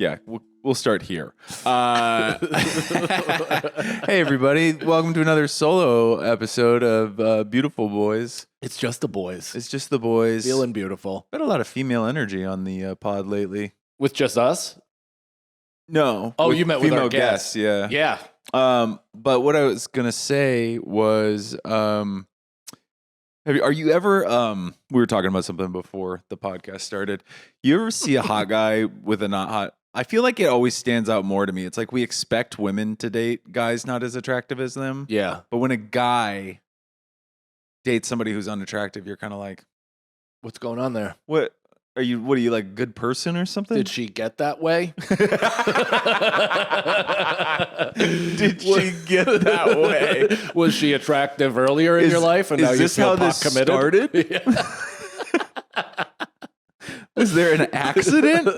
Yeah, we'll start here. Hey, everybody. Welcome to another solo episode of Beautiful Boys. It's just the boys. It's just the boys. Feeling beautiful. Got a lot of female energy on the pod lately. With just us? No. Oh, you meant with female our guests. Yeah. Yeah. But what I was going to say was, are you ever, we were talking about something before the podcast started. You ever see a hot guy with a not hot? I feel like it always stands out more to me. It's like we expect women to date guys not as attractive as them. Yeah. But when a guy dates somebody who's unattractive, you're kind of like, What's going on there? what are you like, a good person or something? Did she get that way? Did she get that way? Was she attractive earlier in your life? And now you this feel how this committed? started? Yeah. Was there an accident?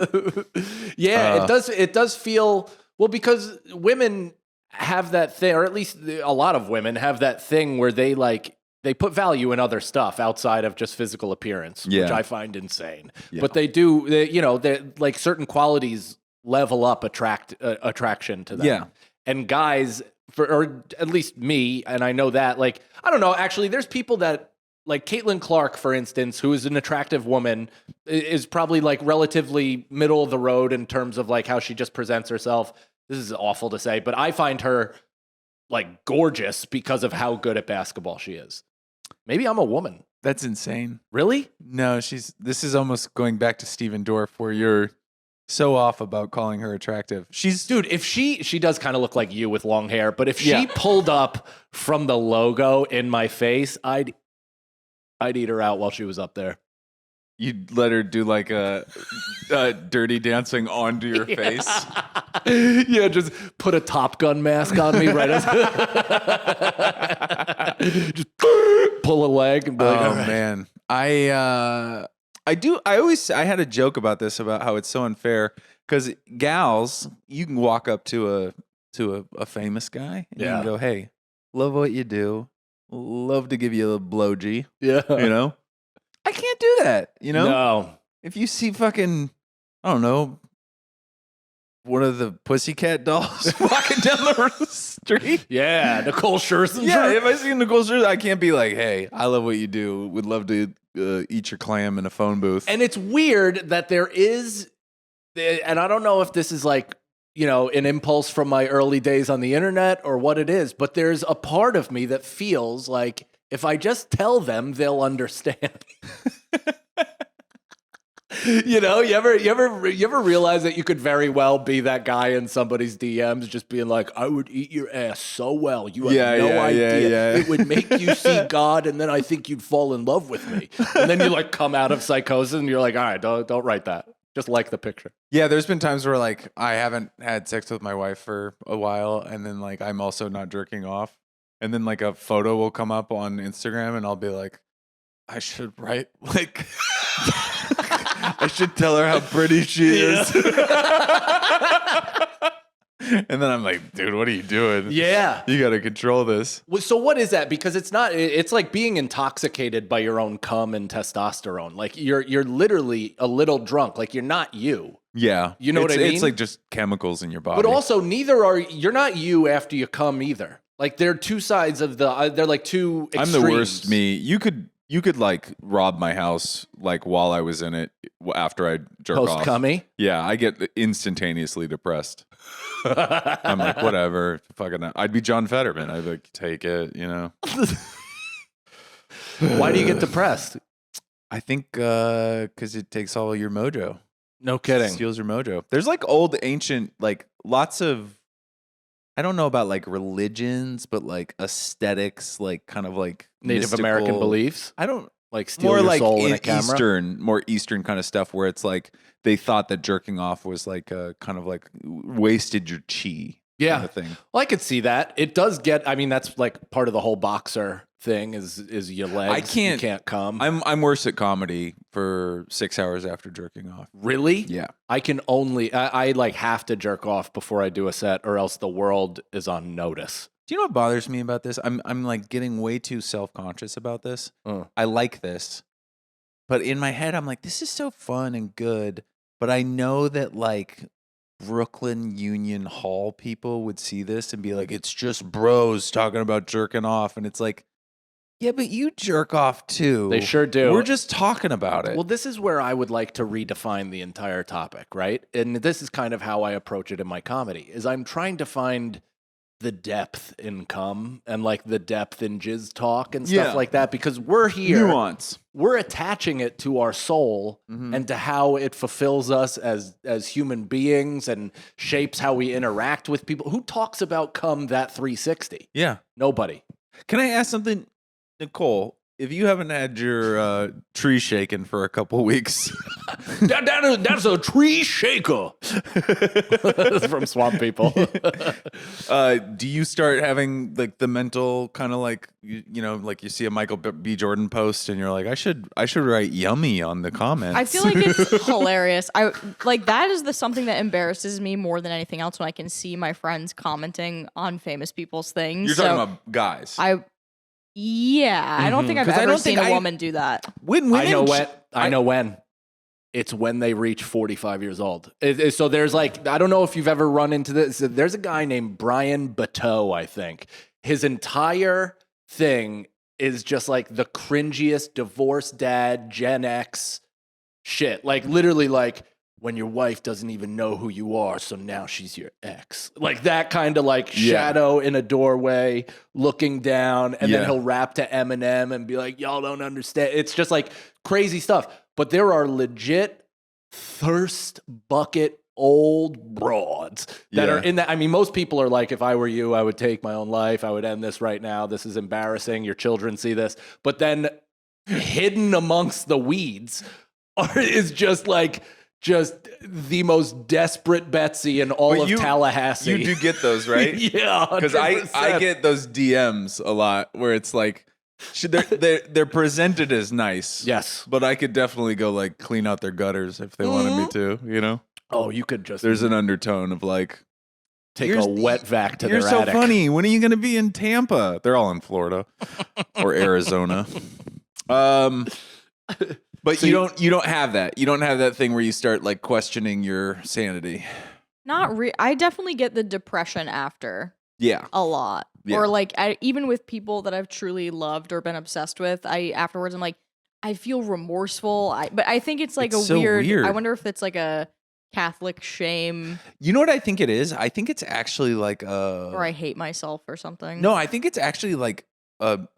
Yeah, it does feel, well, because women have that thing, or at least a lot of women have that thing where they put value in other stuff outside of just physical appearance, which I find insane. Yeah. But they like certain qualities level up attraction to them. Yeah. And guys, or at least me, and I know that, like, I don't know, actually, there's people that, like Caitlin Clark, for instance, who is an attractive woman, is probably like relatively middle of the road in terms of like how she just presents herself. This is awful to say, but I find her like gorgeous because of how good at basketball she is. Maybe I'm a woman. That's insane. Really? No, this is almost going back to Steven Dorff, where you're so off about calling her attractive. Dude, if she does kind of look like you with long hair, but if she pulled up from the logo in my face, I'd eat her out while she was up there. You'd let her do like a dirty dancing onto your face? Yeah, just put a Top Gun mask on me right as just pull a leg and be like, oh, man. I had a joke about this, about how it's so unfair, because gals, you can walk up to a famous guy and you can go, hey, love what you do. Love to give you a blowgy. Yeah. You know? I can't do that, you know? No. If you see fucking, I don't know, one of the Pussycat Dolls walking down the street. Yeah, Nicole Scherzinger. Yeah, if I see Nicole Scherzinger, I can't be like, hey, I love what you do. Would love to eat your clam in a phone booth. And it's weird that there is, and I don't know if this is like, you know, an impulse from my early days on the internet or what it is, but there's a part of me that feels like if I just tell them, they'll understand. You know, you ever realize that you could very well be that guy in somebody's DMs just being like, I would eat your ass so well. You have no idea. Yeah. It would make you see God, and then I think you'd fall in love with me. And then you like come out of psychosis and you're like, all right, don't write that. Just like the picture. Yeah, there's been times where like I haven't had sex with my wife for a while, and then like I'm also not jerking off, and then like a photo will come up on Instagram, and I'll be like, I should write like I should tell her how pretty she is. And then I'm like, dude, what are you doing? Yeah. You got to control this. So what is that? Because it's like being intoxicated by your own cum and testosterone. Like you're literally a little drunk. Like you're not you. Yeah. You know what I mean? It's like just chemicals in your body. But also you're not you after you cum either. Like they're two sides of they're like two extremes. I'm the worst me. You could like rob my house like while I was in it after I jerk off. Post-cummy? Yeah, I get instantaneously depressed. I'm like, whatever. Fucking, I'd be John Fetterman. I'd like, take it, you know. Why do you get depressed? I think because it takes all your mojo. No kidding. It steals your mojo. There's like old ancient, like lots of, I don't know about like religions, but like aesthetics, like kind of like Native mystical, American beliefs. I don't like steal your soul in a camera. More Eastern kind of stuff where it's like they thought that jerking off was like a kind of like wasted your chi. Yeah. Kind of thing. Well, I could see that. It does get, I mean, that's like part of the whole boxer thing is your legs. You can't come. I'm worse at comedy for 6 hours after jerking off. Really? Yeah. I can only, I like have to jerk off before I do a set or else the world is on notice. Do you know what bothers me about this? I'm like getting way too self-conscious about this. I like this. But in my head, I'm like, this is so fun and good. But I know that like Brooklyn Union Hall people would see this and be like, it's just bros talking about jerking off. And it's like, yeah, but you jerk off too. They sure do. We're just talking about it. Well, this is where I would like to redefine the entire topic, right? And this is kind of how I approach it in my comedy, is I'm trying to find the depth in cum and like the depth in jizz talk and stuff like that, because we're here. Nuance. We're attaching it to our soul and to how it fulfills us as human beings and shapes how we interact with people. Who talks about cum that 360? Yeah. Nobody. Can I ask something, Nicole? If you haven't had your tree shaken for a couple weeks, that's a tree shaker. From Swamp People. Do you start having like the mental kind of like you know, like you see a Michael B. Jordan post and you're like, I should write yummy on the comments. I feel like it's hilarious. I like that is something that embarrasses me more than anything else when I can see my friends commenting on famous people's things. You're talking about guys. I don't think I've ever seen a woman do that. I know when. It's when they reach 45 years old. So there's like, I don't know if you've ever run into this. There's a guy named Brian Bateau, I think. His entire thing is just like the cringiest divorced dad, Gen X shit. Like literally like, when your wife doesn't even know who you are, so now she's your ex. Like that kind of like shadow in a doorway looking down, and then he'll rap to Eminem and be like, y'all don't understand. It's just like crazy stuff. But there are legit thirst bucket old broads that are in that. I mean, most people are like, if I were you, I would take my own life. I would end this right now. This is embarrassing. Your children see this. But then hidden amongst the weeds is just the most desperate Betsy in all of Tallahassee. You do get those, right? Yeah, because I get those DMs a lot where it's like they're presented as nice. Yes, but I could definitely go like clean out their gutters if they wanted me to. You know? Oh, you could just. There's an undertone of like take a wet vac to their attic. You're so funny. When are you going to be in Tampa? They're all in Florida or Arizona. But so you don't have that. You don't have that thing where you start like questioning your sanity. I definitely get the depression after. Yeah. A lot. Yeah. Or like even with people that I've truly loved or been obsessed with, afterwards I'm like, I feel remorseful. But I think it's like weird. I wonder if it's like a Catholic shame. You know what I think it is? I think it's actually like or I hate myself or something. No, I think it's actually like an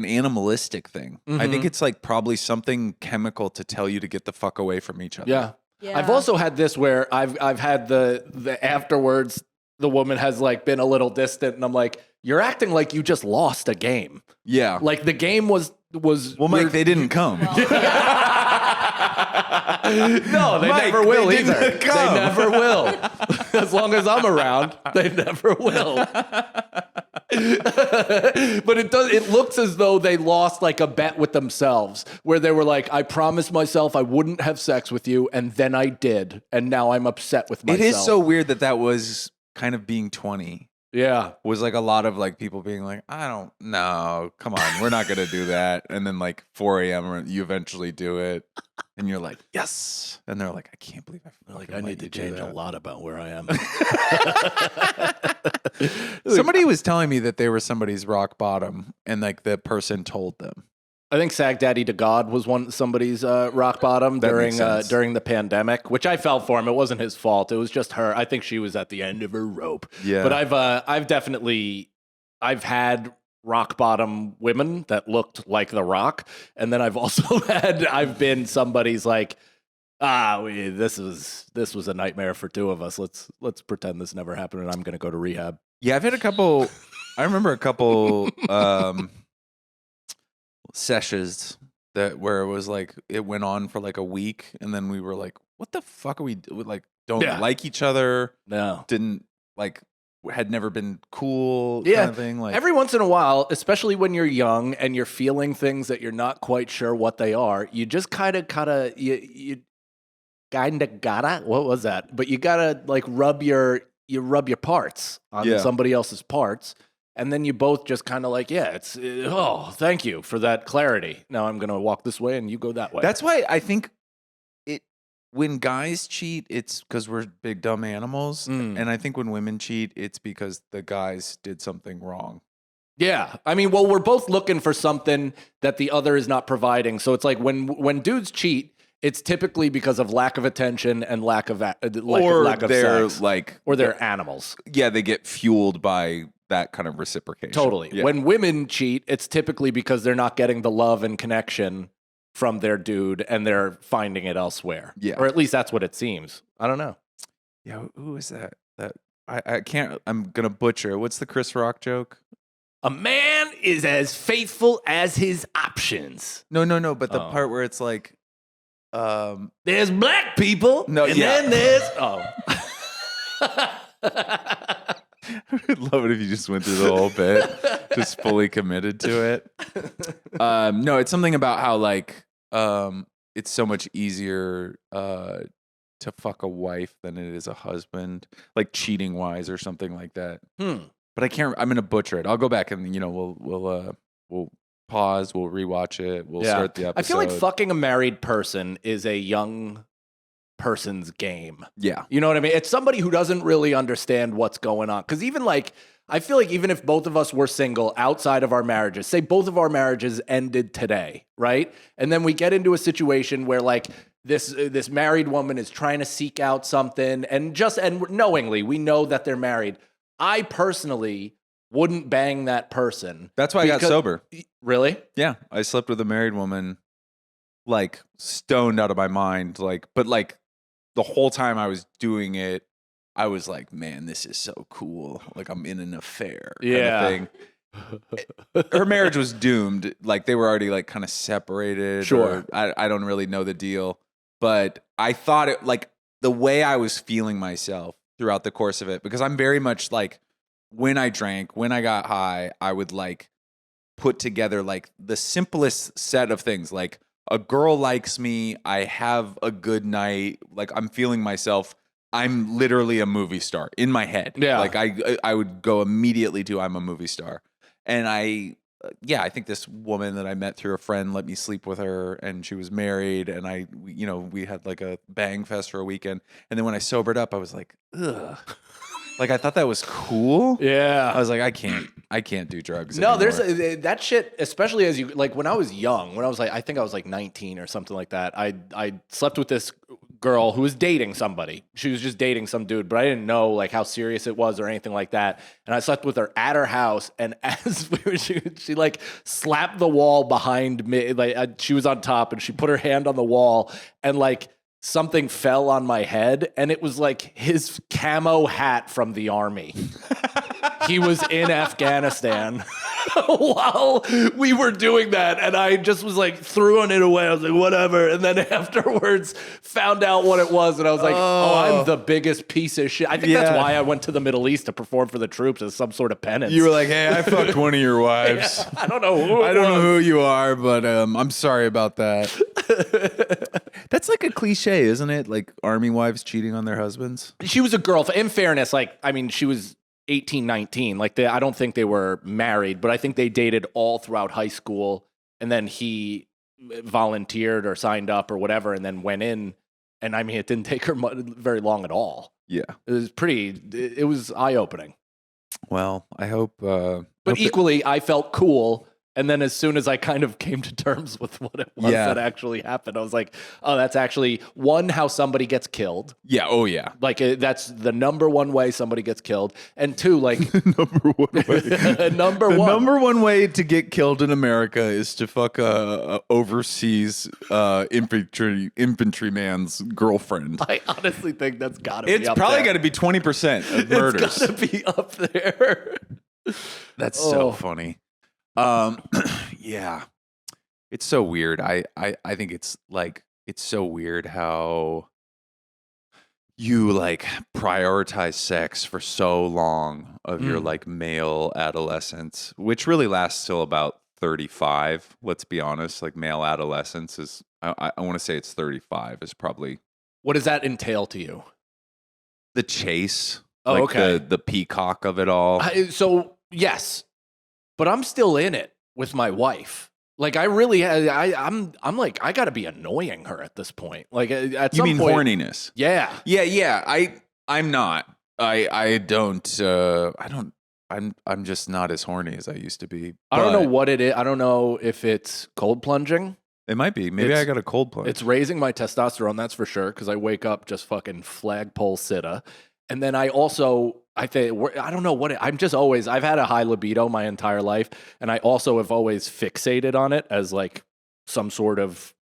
animalistic thing. I think it's like probably something chemical to tell you to get the fuck away from each other. Yeah. I've also had this where I've had the afterwards, the woman has like been a little distant and I'm like, you're acting like you just lost a game. Yeah. Like the game was well, Mike, they didn't come. No, they never will either. They never will. As long as I'm around, they never will. But it looks as though they lost like a bet with themselves where they were like, I promised myself I wouldn't have sex with you, and then I did, and now I'm upset with myself. It is so weird that was kind of being 20. Yeah. Was like a lot of like people being like, I don't know, come on, we're not gonna do that. And then like 4 a.m. you eventually do it. And you're like, yes. And they're like, I can't believe I need to change a lot about where I am. Somebody was telling me that they were somebody's rock bottom and like the person told them. I think Sag Daddy to God was somebody's rock bottom during the pandemic, which I felt for him. It wasn't his fault. It was just her. I think she was at the end of her rope. Yeah. But I've had rock bottom women that looked like The Rock, and then I've been somebody's like, this was a nightmare for two of us. Let's pretend this never happened, and I'm gonna go to rehab. Yeah, I've had a couple. I remember a couple sessions where it was like it went on for like a week, and then we were like, "What the fuck are we like? Don't like each other? No, didn't like." Had never been cool kind of thing. Like every once in a while, especially when you're young and you're feeling things that you're not quite sure what they are, you just kind of you gotta, what was that? But you gotta like rub your parts on somebody else's parts. And then you both just kind of like, thank you for that clarity. Now I'm going to walk this way and you go that way. That's why I think when guys cheat, it's because we're big dumb animals, and I think when women cheat, it's because the guys did something wrong. Yeah, I mean, well, we're both looking for something that the other is not providing. So it's like when dudes cheat, it's typically because of lack of attention and lack of lack of sex, or they're animals. Yeah, they get fueled by that kind of reciprocation. Totally. Yeah. When women cheat, it's typically because they're not getting the love and connection from their dude, and they're finding it elsewhere. Yeah, or at least that's what it seems. I don't know. Yeah, who is that? I can't. I'm gonna butcher it. What's the Chris Rock joke? A man is as faithful as his options. No. But the part where it's like, there's black people. No, and then there's I would love it if you just went through the whole bit, just fully committed to it. No, it's something about how like it's so much easier to fuck a wife than it is a husband, like cheating wise or something like that. But I can't. I'm gonna butcher it. I'll go back and we'll pause. We'll rewatch it. We'll start the episode. I feel like fucking a married person is a young person's game. Yeah, you know what I mean. It's somebody who doesn't really understand what's going on. Because even like, I feel like even if both of us were single outside of our marriages, say both of our marriages ended today, right? And then we get into a situation where like this married woman is trying to seek out something, and knowingly we know that they're married. I personally wouldn't bang that person. That's why I got sober. Really? Yeah. I slept with a married woman, like stoned out of my mind. But the whole time I was doing it, I was like, man, this is so cool. Like I'm in an affair kind of thing. Her marriage was doomed. Like they were already like kind of separated. Sure. I don't really know the deal. But I thought it like the way I was feeling myself throughout the course of it, because I'm very much like when I drank, when I got high, I would like put together like the simplest set of things. Like a girl likes me, I have a good night, like I'm feeling myself. I'm literally a movie star in my head. Yeah. Like I would go immediately to I'm a movie star. And I think this woman that I met through a friend let me sleep with her, and she was married, and we had like a bang fest for a weekend. And then when I sobered up, I was like, ugh. Like I thought that was cool. Yeah. I was like, I can't do drugs No, anymore. there's that shit, especially as you like when I was young, when I was like, I think I was like 19 or something like that. I slept with this girl who was dating somebody. She was just dating some dude, but I didn't know like how serious it was or anything like that. And I slept with her at her house, and as she like slapped the wall behind me. Like she was on top, and she put her hand on the wall, and like something fell on my head, and it was like his camo hat from the army. He was in Afghanistan while we were doing that, and I just was like throwing it away. I was like, whatever. And then afterwards found out what it was, and I was like, oh, I'm the biggest piece of shit. I think that's why I went to the Middle East to perform for the troops as some sort of penance. You were like, hey, I fucked one of your wives. Yeah, I don't know who you are, but I'm sorry about that. That's like a cliche, isn't it? Like army wives cheating on their husbands. She was a girl. In fairness, like, I mean, she was 18, 19. Like, I don't think they were married, but I think they dated all throughout high school. And then he volunteered or signed up or whatever, and then went in. And I mean, it didn't take her very long at all. Yeah. It was eye-opening. Well, I hope. But equally, I felt cool. And then as soon as I kind of came to terms with what it was that actually happened, I was like, oh, that's actually, one, how somebody gets killed. Yeah. Oh, yeah. Like, that's the number one way somebody gets killed. And two, like... number one way. The number one way to get killed in America is to fuck a overseas infantryman's girlfriend. I honestly think that's got to be up there. It's probably got to be 20% of murders. It's got to be up there. That's so funny. Yeah, it's so weird. I think it's so weird how you like prioritize sex for so long of your like male adolescence, which really lasts till about 35. Let's be honest. Like male adolescence is, I want to say it's 35 is probably. What does that entail to you? The chase. Oh, like okay. The peacock of it all. So yes. But I'm still in it with my wife. Like I'm like, I gotta be annoying her at this point. Like at you some mean point, horniness? Yeah. I'm not. I'm just not as horny as I used to be. I don't know what it is. I don't know if it's cold plunging. It might be. Maybe I got a cold plunge. It's raising my testosterone, that's for sure, because I wake up just fucking flagpole sitta. And then I also, I don't know what I've had a high libido my entire life. And I also have always fixated on it as like some sort of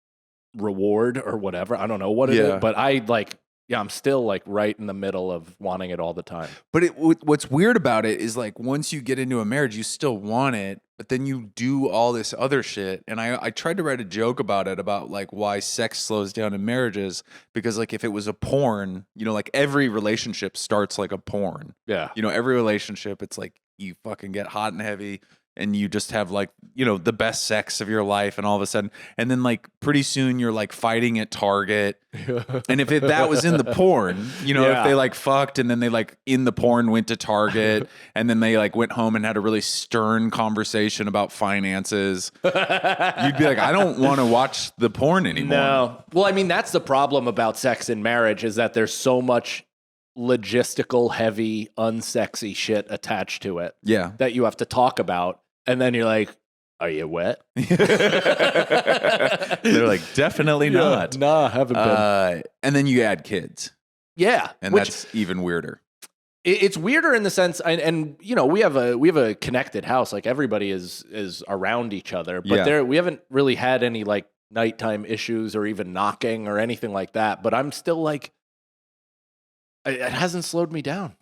reward or whatever. I don't know what it is, but I'm still like right in the middle of wanting it all the time. But what's weird about it is like once you get into a marriage, you still want it, but then you do all this other shit. And I tried to write a joke about it, about like why sex slows down in marriages, because like if it was a porn, like every relationship starts like a porn. Yeah. Every relationship, it's like you fucking get hot and heavy and you just have like, the best sex of your life, and all of a sudden, and then like pretty soon you're like fighting at Target. And if that was in the porn, if they like fucked and then they like in the porn went to Target and then they like went home and had a really stern conversation about finances, you'd be like, I don't want to watch the porn anymore. No. Well, I mean, that's the problem about sex in marriage, is that there's so much logistical, heavy, unsexy shit attached to it. Yeah. That you have to talk about. And then you're like, are you wet? They're like, definitely not. Nah, haven't been. And then you add kids. Yeah. And that's even weirder. It's weirder in the sense, and we have a connected house. Like everybody is around each other, but we haven't really had any like nighttime issues or even knocking or anything like that. But I'm still like, it hasn't slowed me down.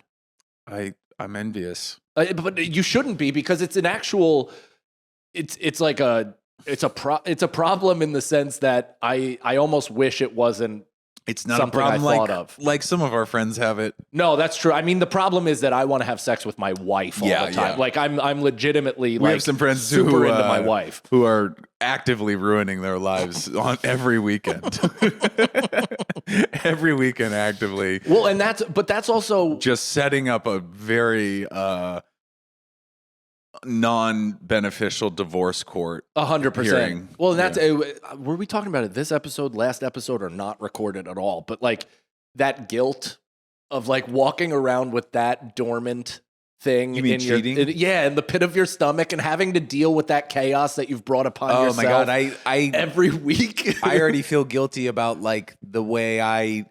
I'm envious. But you shouldn't be, because it's an actual. It's like a problem in the sense that I almost wish it wasn't. It's not something a problem I thought of. Like some of our friends have it. No, that's true. I mean, the problem is that I want to have sex with my wife all the time. Yeah. Like I'm legitimately we have some friends super into my wife who are actively ruining their lives on every weekend. Every weekend, actively. Well, and that's also just setting up a very non-beneficial divorce court. 100%. Well, and that's were we talking about it this episode, last episode, or not recorded at all? But like that guilt of like walking around with that dormant thing. You mean cheating? In the pit of your stomach, and having to deal with that chaos that you've brought upon yourself. Oh my God, I every week. I already feel guilty about like the way I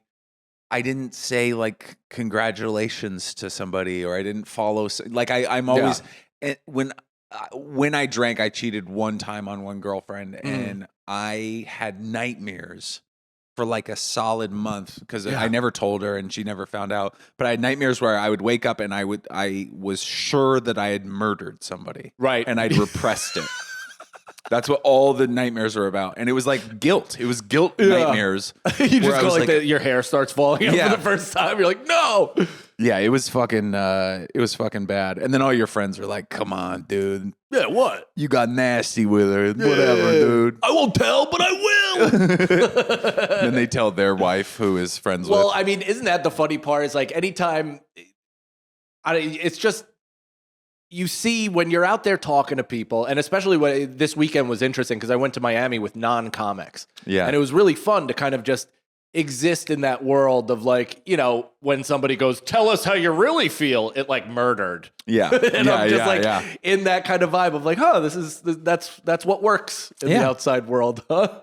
didn't say like congratulations to somebody, or I didn't follow. Like I'm always. When I drank, I cheated one time on one girlfriend, and I had nightmares for like a solid month because I never told her and she never found out. But I had nightmares where I would wake up and I was sure that I had murdered somebody, right? And I'd repressed it. That's what all the nightmares are about, and it was like guilt. It was guilt nightmares. You just go like your hair starts falling out for the first time. You're like, no. Yeah, it was fucking bad. And then all your friends are like, "Come on, dude. Yeah, what? You got nasty with her. Whatever, dude. I won't tell, but I will." Then they tell their wife, who is friends with. Well, I mean, isn't that the funny part? Is like anytime, it's just you see when you're out there talking to people, and especially when this weekend was interesting because I went to Miami with non-comics. Yeah, and it was really fun to kind of just exist in that world of like, when somebody goes, tell us how you really feel, it like murdered. Yeah. And I'm just in that kind of vibe of like, that's what works in the outside world. Huh?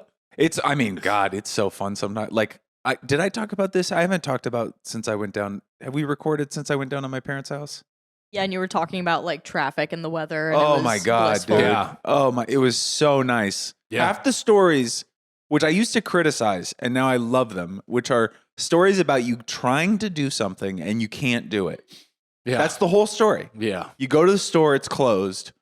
I mean, God, it's so fun sometimes. Like, did I talk about this? I haven't talked about since I went down. Have we recorded since I went down to my parents' house? Yeah, and you were talking about like traffic and the weather. And oh my God, blissful. Dude. Yeah. Oh my, it was so nice. Yeah. Half the stories, which I used to criticize, and now I love them, which are stories about you trying to do something and you can't do it. Yeah. That's the whole story. Yeah. You go to the store, it's closed.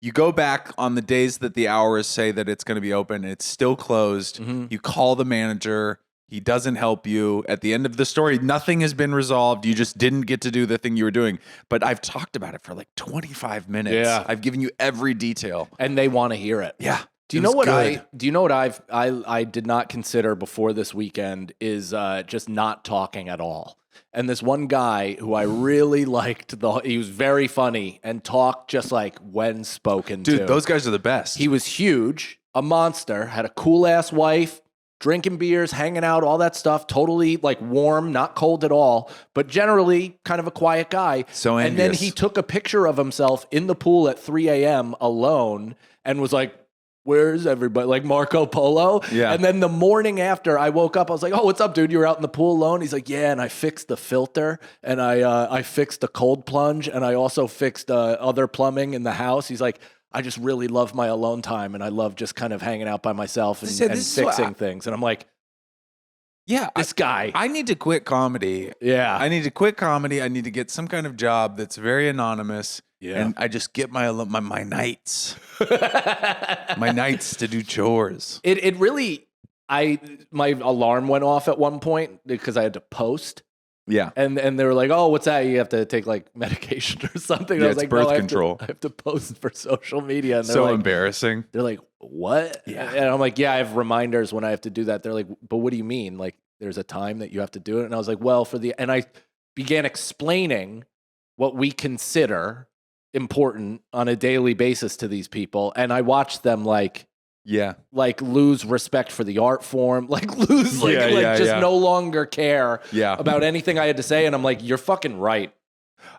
You go back on the days that the hours say that it's going to be open, it's still closed. Mm-hmm. You call the manager. He doesn't help you. At the end of the story, nothing has been resolved. You just didn't get to do the thing you were doing. But I've talked about it for like 25 minutes. Yeah. I've given you every detail. And they want to hear it. Yeah. Do you know what I did not consider before this weekend is just not talking at all. And this one guy who I really liked, he was very funny and talked just like when spoken to. Dude, those guys are the best. He was huge. a monster, had a cool ass wife, drinking beers, hanging out, all that stuff, totally like warm, not cold at all, but generally kind of a quiet guy. So envious. And then he took a picture of himself in the pool at 3 a.m. alone and was like, where's everybody? Like Marco Polo. Yeah. And then the morning after I woke up, I was like, oh, what's up, dude? You were out in the pool alone? He's like, yeah, and I fixed the filter, and I fixed the cold plunge, and I also fixed other plumbing in the house. He's like, I just really love my alone time, and I love just kind of hanging out by myself and fixing things. And I'm like, yeah, this guy. I need to quit comedy. Yeah. I need to quit comedy. I need to get some kind of job that's very anonymous. Yeah. And I just get my nights. My nights to do chores. It really, my alarm went off at one point because I had to post. Yeah. And they were like, oh, what's that? You have to take like medication or something. Yeah, I was it's like, birth no, control. I have to post for social media. And they're so like, embarrassing. They're like, what? Yeah. And I'm like, yeah, I have reminders when I have to do that. They're like, but what do you mean? Like, there's a time that you have to do it? And I was like, well, and I began explaining what we consider important on a daily basis to these people. And I watched them like lose respect for the art form, no longer care about anything I had to say. And I'm like, you're fucking right.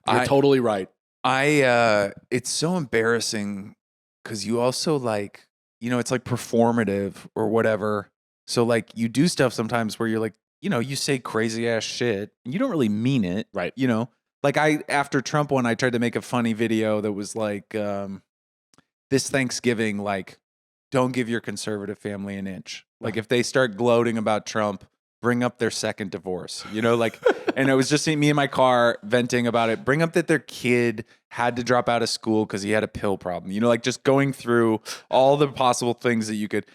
You're totally right. It's so embarrassing because you also like, it's like performative or whatever. So like you do stuff sometimes where you're like, you say crazy ass shit and you don't really mean it. Right. Like after Trump one, I tried to make a funny video that was like, this Thanksgiving, like, don't give your conservative family an inch. Like if they start gloating about Trump, bring up their second divorce, and it was just me in my car venting about it. Bring up that their kid had to drop out of school because he had a pill problem, like just going through all the possible things that you could.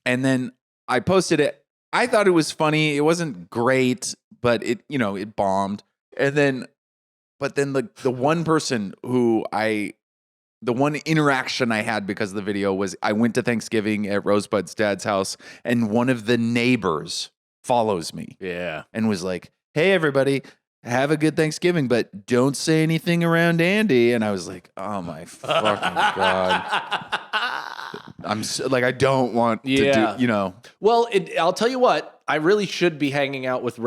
And then I posted it. I thought it was funny. It wasn't great, but it bombed. But then the one person the one interaction I had because of the video was I went to Thanksgiving at Rosebud's dad's house and one of the neighbors follows me. Yeah. And was like, hey, everybody, have a good Thanksgiving, but don't say anything around Andy. And I was like, oh my fucking God. I'm I don't want to do, Well, I'll tell you what, I really should be hanging out with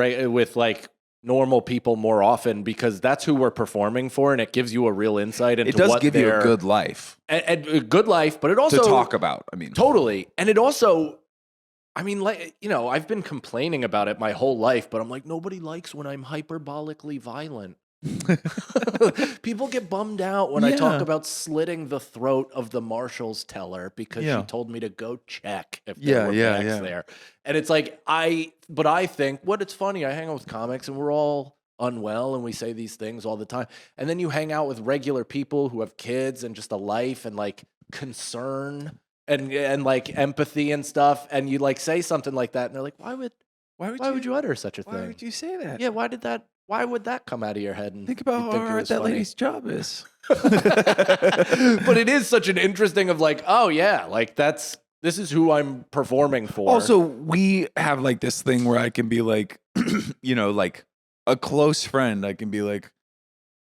like normal people more often because that's who we're performing for, and it gives you a real insight into what give you a good life. And a good life, but it also to talk about. Totally. And it also, I've been complaining about it my whole life, but I'm like, nobody likes when I'm hyperbolically violent. People get bummed out when I talk about slitting the throat of the marshal's teller because she told me to go check if there were bags there. And it's like, but I think, it's funny, I hang out with comics and we're all unwell and we say these things all the time. And then you hang out with regular people who have kids and just a life and like concern and like empathy and stuff. And you like say something like that and they're like, why would you utter such a thing? Why would you say that? Yeah, why would that come out of your head? And think about how hard that lady's job is. But it is such an interesting of like, oh yeah, like this is who I'm performing for. Also, we have like this thing where I can be like, like a close friend. I can be like,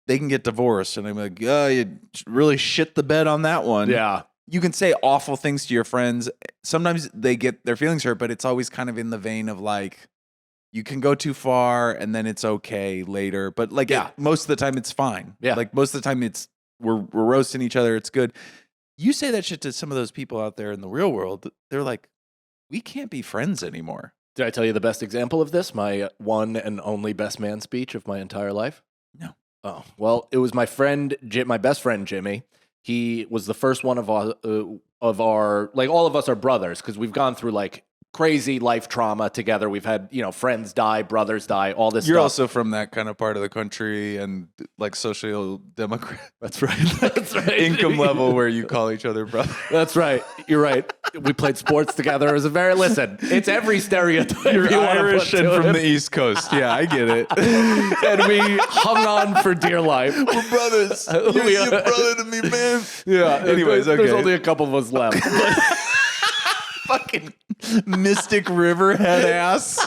they can get divorced. And I'm like, oh, you really shit the bed on that one. Yeah. You can say awful things to your friends. Sometimes they get their feelings hurt, but it's always kind of in the vein of like, you can go too far and then it's okay later. But like most of the time it's fine. Yeah. Like most of the time we're roasting each other. It's good. You say that shit to some of those people out there in the real world. They're like, we can't be friends anymore. Did I tell you the best example of this? My one and only best man speech of my entire life? No. Oh, well, it was my best friend, Jimmy. He was the first one of our like all of us are brothers because we've gone through like crazy life trauma together. We've had, friends die, brothers die, all this stuff. You're also from that kind of part of the country and like social democrat. That's right. That's right. Income level where you call each other brother. That's right. You're right. We played sports together as listen, it's every stereotype. You're Irish and from the East Coast. Yeah, I get it. And we hung on for dear life. We're brothers. You're brother to me, man. Yeah. Anyways, there's only a couple of us left. Fucking Mystic Riverhead ass.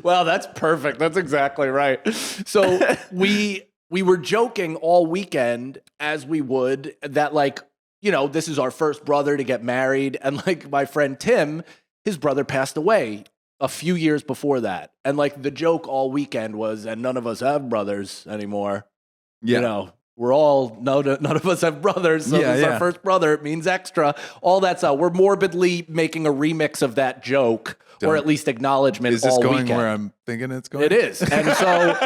Well, that's perfect. That's exactly right. So we were joking all weekend as we would that like this is our first brother to get married. And like my friend Tim, his brother passed away a few years before that. And like the joke all weekend was, and none of us have brothers anymore. Yeah. We're all, none of us have brothers. So this is our first brother. It means extra. All that stuff. We're morbidly making a remix of that joke, or at least acknowledgement. Is this all going weekend. Where I'm thinking it's going? It is. And so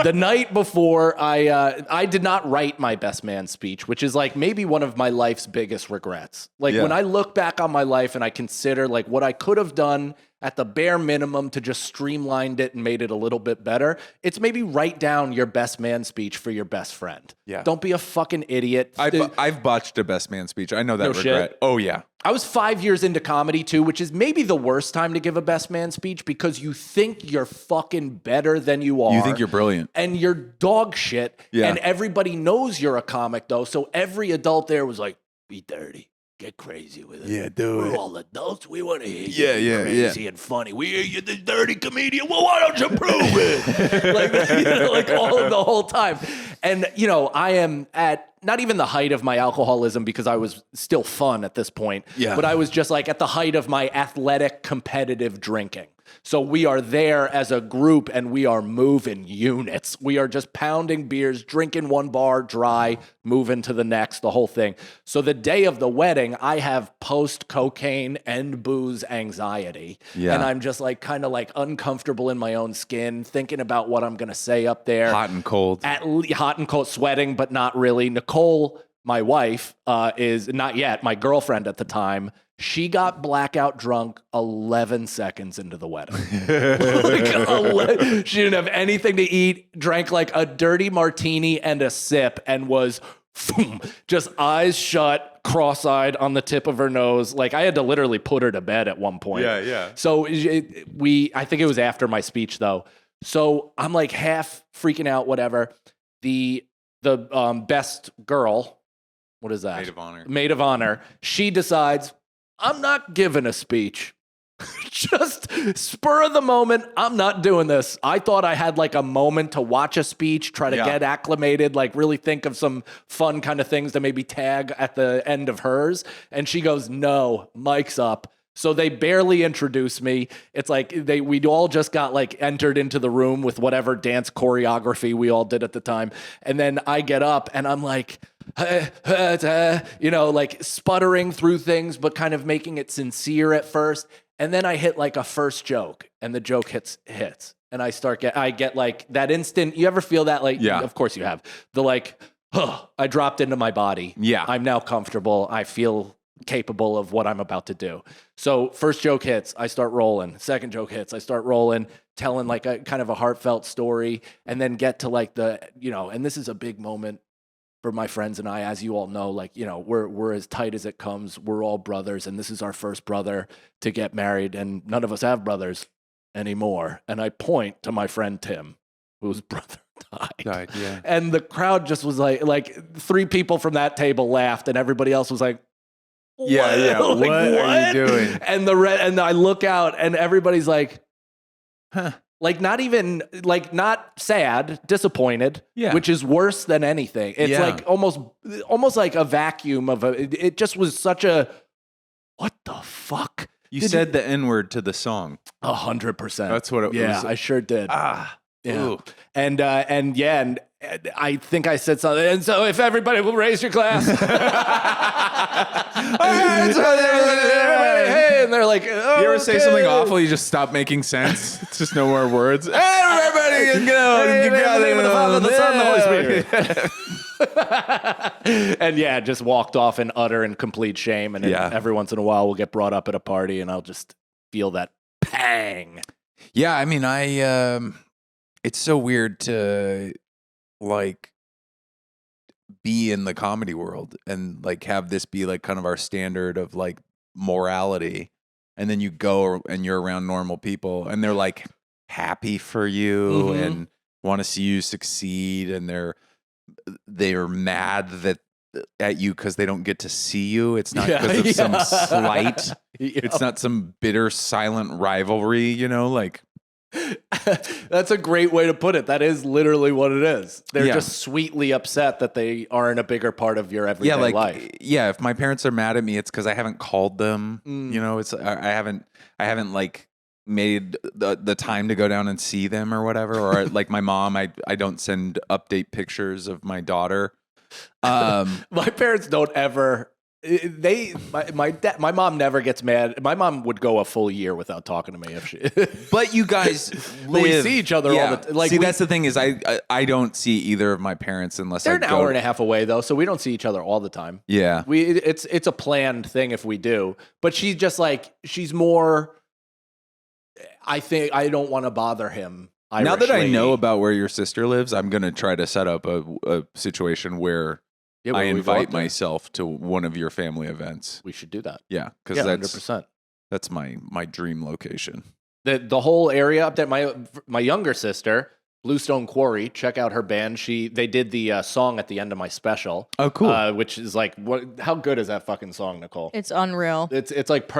the night before, I did not write my best man speech, which is like maybe one of my life's biggest regrets. Like when I look back on my life and I consider like what I could have done at the bare minimum to just streamlined it and made it a little bit better, it's maybe write down your best man speech for your best friend. Yeah. Don't be a fucking idiot. I've botched a best man speech. I know that regret. Shit. Oh, yeah. I was 5 years into comedy too, which is maybe the worst time to give a best man speech because you think you're fucking better than you are. You think you're brilliant. And you're dog shit. Yeah. And everybody knows you're a comic though. So every adult there was like, be dirty. Get crazy with it. Yeah, do it. We're all adults. We want to hear you crazy and funny. We hear you the dirty comedian. Well, why don't you prove it? like all the whole time. And, I am at not even the height of my alcoholism because I was still fun at this point. Yeah. But I was just like at the height of my athletic competitive drinking. So we are there as a group and we are moving units. We are just pounding beers, drinking one bar dry, moving to the next, the whole thing. So the day of the wedding, I have post-cocaine and booze anxiety. Yeah. And I'm just like kind of like uncomfortable in my own skin, thinking about what I'm going to say up there. Hot and cold. Hot and cold, sweating, but not really. Nicole, my wife, is not yet, my girlfriend at the time. She got blackout drunk 11 seconds into the wedding. She didn't have anything to eat, drank like a dirty martini and a sip, and was just eyes shut, cross-eyed on the tip of her nose. Like I had to literally put her to bed at one point. Yeah. So I think it was after my speech though. So I'm like half freaking out, whatever. The best girl, what is that? Maid of honor. She decides, I'm not giving a speech. Just spur of the moment, I'm not doing this. I thought I had like a moment to watch a speech, try to get acclimated, like really think of some fun kind of things to maybe tag at the end of hers. And she goes, no, mic's up. So they barely introduce me. It's like we all just got like entered into the room with whatever dance choreography we all did at the time. And then I get up and I'm like, like sputtering through things, but kind of making it sincere at first. And then I hit like a first joke and the joke hits. And I get like that instant. You ever feel that? Like, of course you have the like, I dropped into my body. Yeah. I'm now comfortable. I feel capable of what I'm about to do. So first joke hits, I start rolling. Second joke hits, I start rolling, telling like a kind of a heartfelt story, and then get to like and this is a big moment for my friends and I, as you all know, like, we're as tight as it comes. We're all brothers, and this is our first brother to get married, and none of us have brothers anymore. And I point to my friend Tim, whose brother died. Yeah. And the crowd just was like 3 people from that table laughed, and everybody else was like, Yeah. Like, what are you doing? And I look out and everybody's like, huh. Like not sad, disappointed, which is worse than anything. It's like almost like a vacuum of it just was such a, what the fuck? You said the N-word to the song. 100%. That's what it was. Yeah, I sure did. Yeah. Ooh. And I think I said something. And so if everybody will raise your glass. Hey, and they're like, oh, you ever say something awful, you just stop making sense? It's just no more words. Everybody can go. In the name of the Father, the Son, the Holy Spirit. And just walked off in utter and complete shame. And every once in a while we'll get brought up at a party and I'll just feel that pang. Yeah, I mean, it's so weird to like be in the comedy world and like have this be like kind of our standard of like morality, and then you go and you're around normal people and they're like happy for you and want to see you succeed, and they're mad at you because they don't get to see you. It's not because of some slight. It's not some bitter silent rivalry, like That's a great way to put it. That is literally what it is. They're just sweetly upset that they aren't a bigger part of your everyday life. Yeah, if my parents are mad at me, it's because I haven't called them. You know, it's I haven't like made the time to go down and see them or whatever. Or like my mom, I don't send update pictures of my daughter. My parents don't ever. My mom never gets mad. My mom would go a full year without talking to me if she. But you guys we see each other all the time. Like, that's the thing is I don't see either of my parents unless they're an hour and a half away though, so we don't see each other all the time. Yeah, it's a planned thing if we do. But she's just like she's more. I think I don't want to bother him. Now that I know about where your sister lives, I'm gonna try to set up a situation where. I invite myself to one of your family events. We should do that. Yeah, because 100%. That's my dream location. The whole area up there. My younger sister, Bluestone Quarry. Check out her band. They did the song at the end of my special. Oh, cool. Which is like what? How good is that fucking song, Nicole? It's unreal. It's like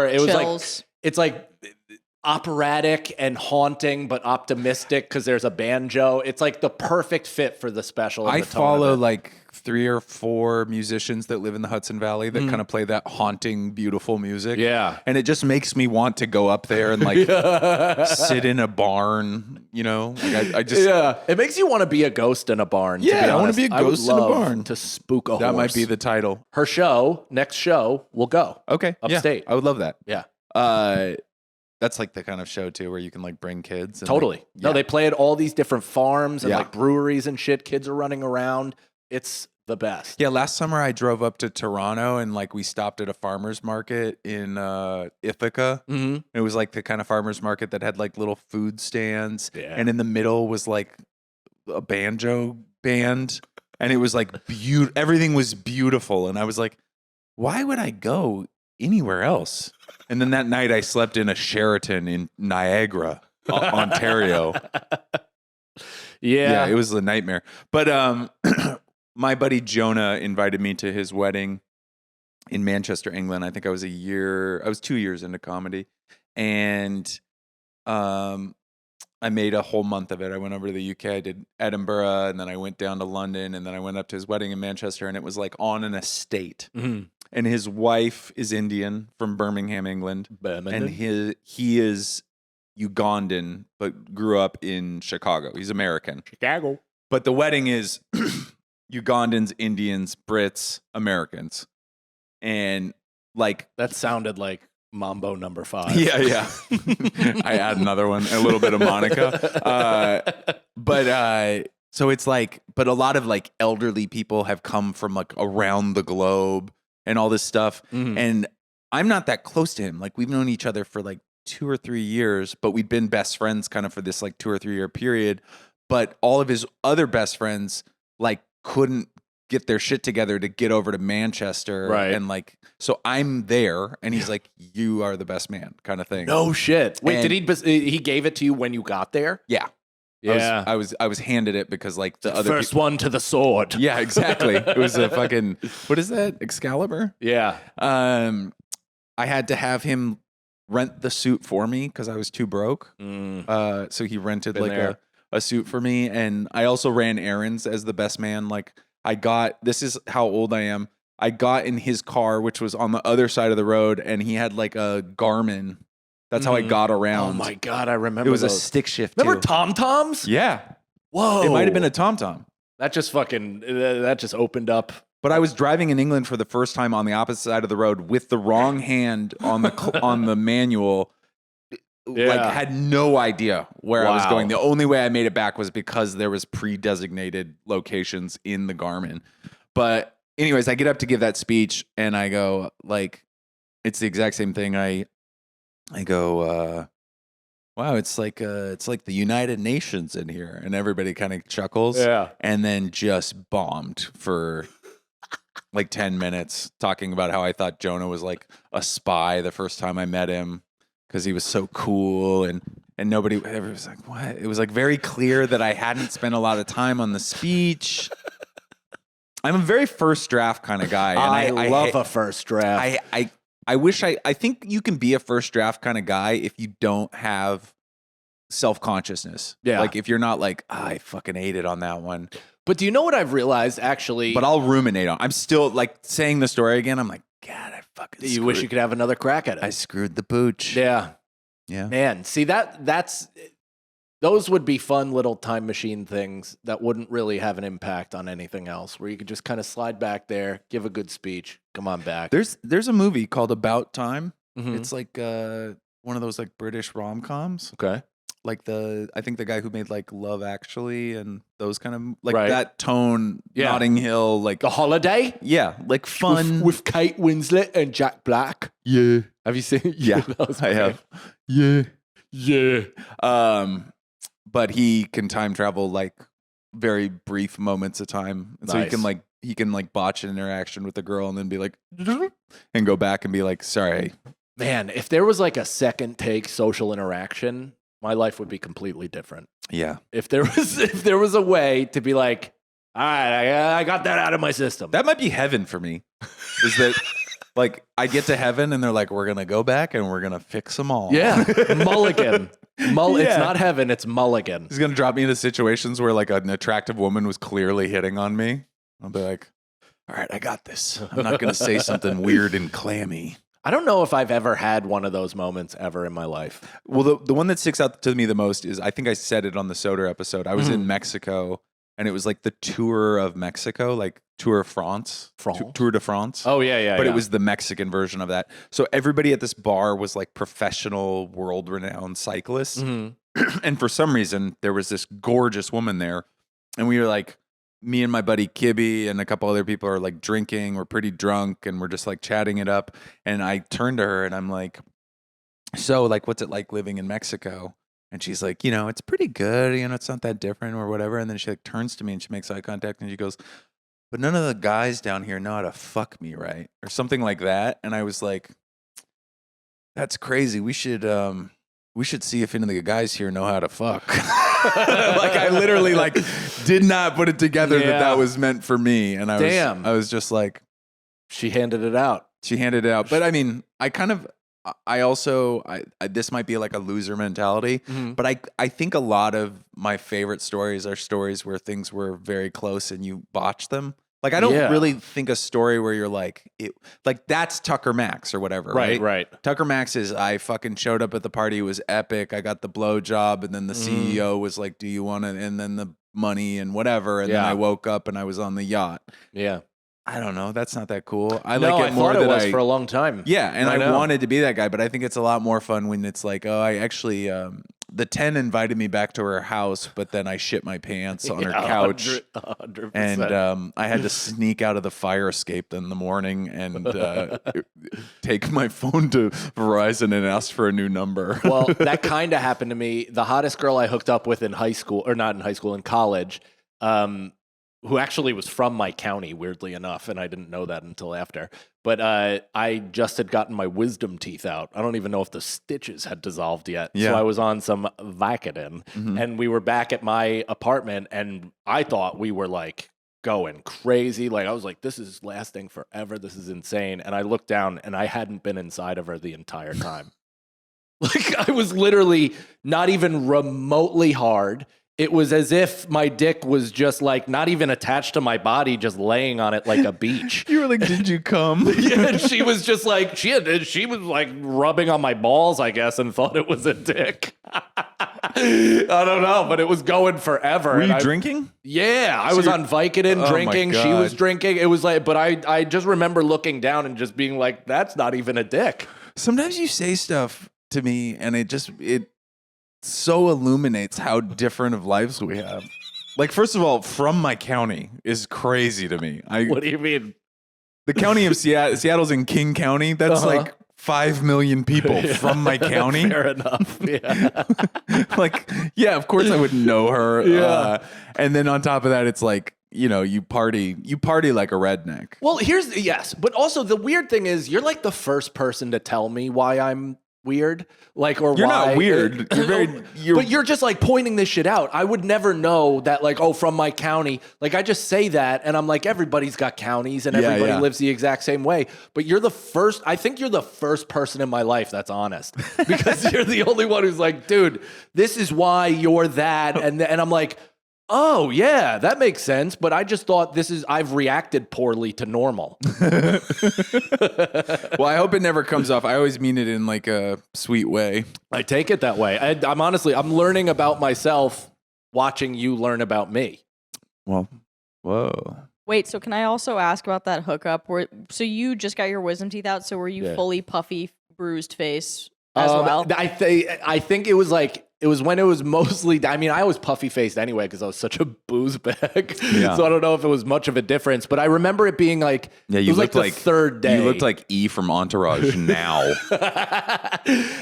it's like operatic and haunting, but optimistic because there's a banjo. It's like the perfect fit for the special. I follow like 3 or 4 musicians that live in the Hudson Valley that kind of play that haunting, beautiful music. Yeah. And it just makes me want to go up there and like sit in a barn, you know? Like I just it makes you want to be a ghost in a barn. Yeah, to be I want to be a ghost in a barn. To spook a horse. That might be the title. Her next show, we'll go. Okay. Upstate. Yeah, I would love that. Yeah. That's like the kind of show too where you can like bring kids. And totally. Like, No, they play at all these different farms and like breweries and shit. Kids are running around. It's the best. Yeah, last summer I drove up to Toronto and like we stopped at a farmer's market in Ithaca. Mm-hmm. It was like the kind of farmer's market that had like little food stands. Yeah. And in the middle was like a banjo band. And it was like everything was beautiful. And I was like, why would I go anywhere else? And then that night I slept in a Sheraton in Niagara, Ontario. Yeah, it was a nightmare. But my buddy Jonah invited me to his wedding in Manchester, England. I think I was 2 years into comedy. And I made a whole month of it. I went over to the UK, I did Edinburgh, and then I went down to London, and then I went up to his wedding in Manchester, and it was like on an estate. Mm-hmm. And his wife is Indian from Birmingham, England. And he is Ugandan, but grew up in Chicago. He's American. Chicago. But the wedding is Ugandans, Indians, Brits, Americans. And like... That sounded like Mambo number 5. Yeah. I add another one, a little bit of Monica. So it's like, but a lot of like elderly people have come from like around the globe and all this stuff. Mm-hmm. And I'm not that close to him. Like we've known each other for like 2 or 3 years, but we'd been best friends kind of for this like 2 or 3 year period. But all of his other best friends like couldn't get their shit together to get over to Manchester. Right. And like, so I'm there and he's like, you are the best man kind of thing. No shit. Wait, he gave it to you when you got there? Yeah. Yeah. I was handed it because like the other first one to the sword. Yeah, exactly. It was a fucking, what is that? Excalibur? Yeah. I had to have him rent the suit for me because I was too broke. So he rented a suit for me. And I also ran errands as the best man. Like this is how old I am. I got in his car, which was on the other side of the road, and he had like a Garmin. That's how I got around. Oh my God, I remember it was those. A stick shift Remember too. TomToms? Yeah. Whoa. It might have been a TomTom. That just opened up. But I was driving in England for the first time on the opposite side of the road with the wrong hand on the manual. Yeah. Like had no idea where I was going. The only way I made it back was because there was pre-designated locations in the Garmin. But anyways, I get up to give that speech and I go like, it's the exact same thing. I go, wow, it's like the United Nations in here, and everybody kind of chuckles. Yeah, and then just bombed for like 10 minutes talking about how I thought Jonah was like a spy the first time I met him because he was so cool and nobody was like, what? It was like very clear that I hadn't spent a lot of time on the speech. I'm a very first draft kind of guy. And I love a first draft. I think you can be a first draft kind of guy if you don't have self-consciousness. Yeah. Like if you're not like, I fucking ate it on that one. But do you know what I've realized actually? But I'll ruminate on. I'm still like saying the story again. I'm like, God, I fucking you wish you could have another crack at it. I screwed the pooch. Yeah. Yeah. Man, see those would be fun little time machine things that wouldn't really have an impact on anything else, where you could just kind of slide back there, give a good speech, come on back. There's a movie called About Time. Mm-hmm. It's like one of those like British rom-coms. Okay. Like I think the guy who made like Love Actually and those kind of like Right. that tone, Notting Hill, like The Holiday? yeah, like fun With Kate Winslet and Jack Black. Yeah. Have you seen it? Yeah, I have. Yeah. Yeah. But he can time travel like very brief moments of time. And so he can botch an interaction with a girl and then be like and go back and be like, sorry. Man, if there was like a second take social interaction, my life would be completely different. Yeah. If there was a way to be like, all right, I got that out of my system. That might be heaven for me. Is that like I get to heaven and they're like, we're gonna go back and we're gonna fix them all. Yeah. Mulligan. It's not heaven, it's mulligan. He's gonna drop me into situations where like an attractive woman was clearly hitting on me. I'll be like, all right, I got this. I'm not gonna say something weird and clammy. I don't know if I've ever had one of those moments ever in my life. Well, the one that sticks out to me the most is I think I said it on the Soder episode. I was in Mexico and it was like the tour of Mexico, like Tour de France. Tour de France. Oh, yeah. But it was the Mexican version of that. So everybody at this bar was like professional, world-renowned cyclists. Mm-hmm. And for some reason, there was this gorgeous woman there. And we were like, me and my buddy Kibby and a couple other people are like drinking. We're pretty drunk and we're just like chatting it up. And I turned to her and I'm like, so like, what's it like living in Mexico? And she's like, it's pretty good. It's not that different or whatever. And then she like turns to me and she makes eye contact and she goes, but none of the guys down here know how to fuck me right or something like that. And I was like, that's crazy. We should see if any of the guys here know how to fuck. Like I literally like did not put it together that was meant for me. And I was just like, she handed it out. But I mean, I also this might be like a loser mentality, but I think a lot of my favorite stories are stories where things were very close and you botched them. Like I don't really think a story where you're like that's Tucker Max or whatever, right? Right. Tucker Max is I fucking showed up at the party, it was epic. I got the blowjob, and then the CEO was like, "Do you want it?" And then the money and whatever, and then I woke up and I was on the yacht. Yeah. I don't know. That's not that cool. I thought it was for a long time. Yeah, and I wanted to be that guy, but I think it's a lot more fun when it's like, oh, I actually, the 10 invited me back to her house, but then I shit my pants on her couch. 100%. And I had to sneak out of the fire escape in the morning and take my phone to Verizon and ask for a new number. Well, that kind of happened to me. The hottest girl I hooked up with in high school, or not in high school, in college, who actually was from my county, weirdly enough, and I didn't know that until after. But I just had gotten my wisdom teeth out. I don't even know if the stitches had dissolved yet. Yeah. So I was on some Vicodin, and we were back at my apartment, and I thought we were like going crazy. Like I was like, this is lasting forever. This is insane. And I looked down, and I hadn't been inside of her the entire time. Like I was literally not even remotely hard. It was as if my dick was just like not even attached to my body, just laying on it like a beach. You were like, did you come? Yeah, and she was just like, she was like rubbing on my balls, I guess, and thought it was a dick. I don't know, but it was going forever. Were you drinking? Yeah, I was on Vicodin drinking. She was drinking. It was like, but I just remember looking down and just being like, that's not even a dick. Sometimes you say stuff to me and it so illuminates how different of lives we have. Like, first of all, from my county is crazy to me. What do you mean? The county of Seattle's in King County. That's like 5 million people from my county. Fair enough. Yeah. Like, yeah, of course I would know her. Yeah. And then on top of that, it's like, you party like a redneck. Well, yes. But also the weird thing is you're like the first person to tell me why I'm weird? Like, or you're why? Not weird. You're very. But you're just like pointing this shit out. I would never know that, like, oh, from my county. Like, I just say that, and I'm like, everybody's got counties, and everybody lives the exact same way. But you're the first. I think you're the first person in my life that's honest, because you're the only one who's like, dude, this is why you're that, and I'm like, oh, yeah, that makes sense. But I just thought I've reacted poorly to normal. Well, I hope it never comes off. I always mean it in like a sweet way. I take it that way. I'm learning about myself watching you learn about me. Well, whoa. Wait, so can I also ask about that hookup? So you just got your wisdom teeth out, so were you fully puffy, bruised face as well? I think it was like, it was when it was mostly, I mean, I was puffy faced anyway because I was such a booze bag. Yeah. So I don't know if it was much of a difference, but I remember it being like, yeah, you looked like the third day. You looked like E from Entourage now.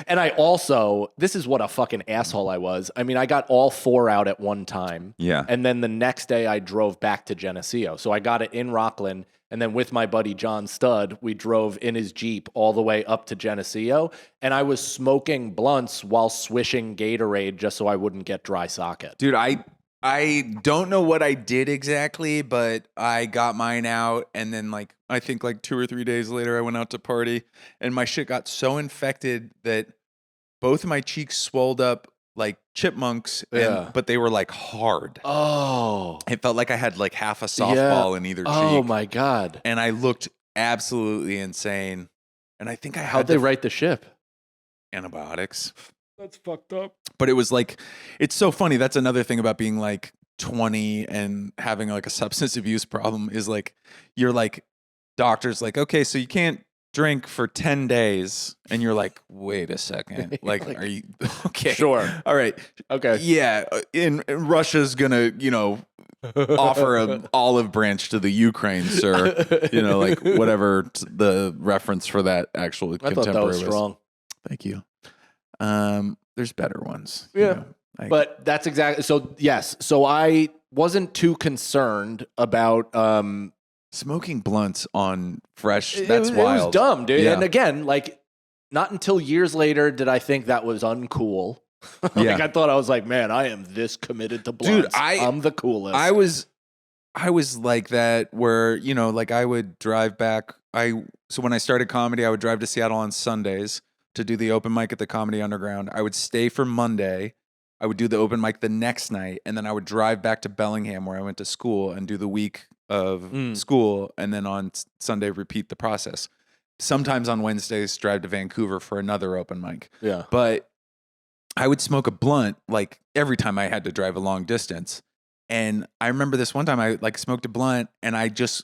And I also, this is what a fucking asshole I was. I mean, I got all 4 out at one time. Yeah. And then the next day I drove back to Geneseo. So I got it in Rockland. And then with my buddy John Studd, we drove in his Jeep all the way up to Geneseo. And I was smoking blunts while swishing Gatorade just so I wouldn't get dry socket. Dude, I don't know what I did exactly, but I got mine out. And then like, I think like 2 or 3 days later, I went out to party and my shit got so infected that both of my cheeks swelled up like chipmunks, but they were like hard. Oh. It felt like I had like half a softball in either cheek. Oh my God. And I looked absolutely insane. And I think I had How'd they right the ship? Antibiotics. That's fucked up. But it was like, it's so funny. That's another thing about being like 20 and having like a substance abuse problem is like, you're like, doctor's like, okay, so you can't drink for 10 days. And you're like, wait a second. Like, are you okay? Sure. All right. Okay. Yeah. In Russia's gonna, offer an olive branch to the Ukraine, sir. Like whatever the reference for that actual I contemporary thought that was strong. Thank you. There's better ones. Yeah. But that's exactly, so yes. So I wasn't too concerned about, smoking blunts on fresh, that's wild. It was dumb, dude. Yeah. And again, like, not until years later did I think that was uncool. Like, I thought I was like, man, I am this committed to blunts. Dude, I'm the coolest. I was like that where, like I would drive back. So when I started comedy, I would drive to Seattle on Sundays to do the open mic at the Comedy Underground. I would stay for Monday. I would do the open mic the next night. And then I would drive back to Bellingham where I went to school and do the week of school. And then on Sunday, repeat the process. Sometimes on Wednesdays, drive to Vancouver for another open mic. Yeah. But I would smoke a blunt like every time I had to drive a long distance. And I remember this one time I like smoked a blunt and I just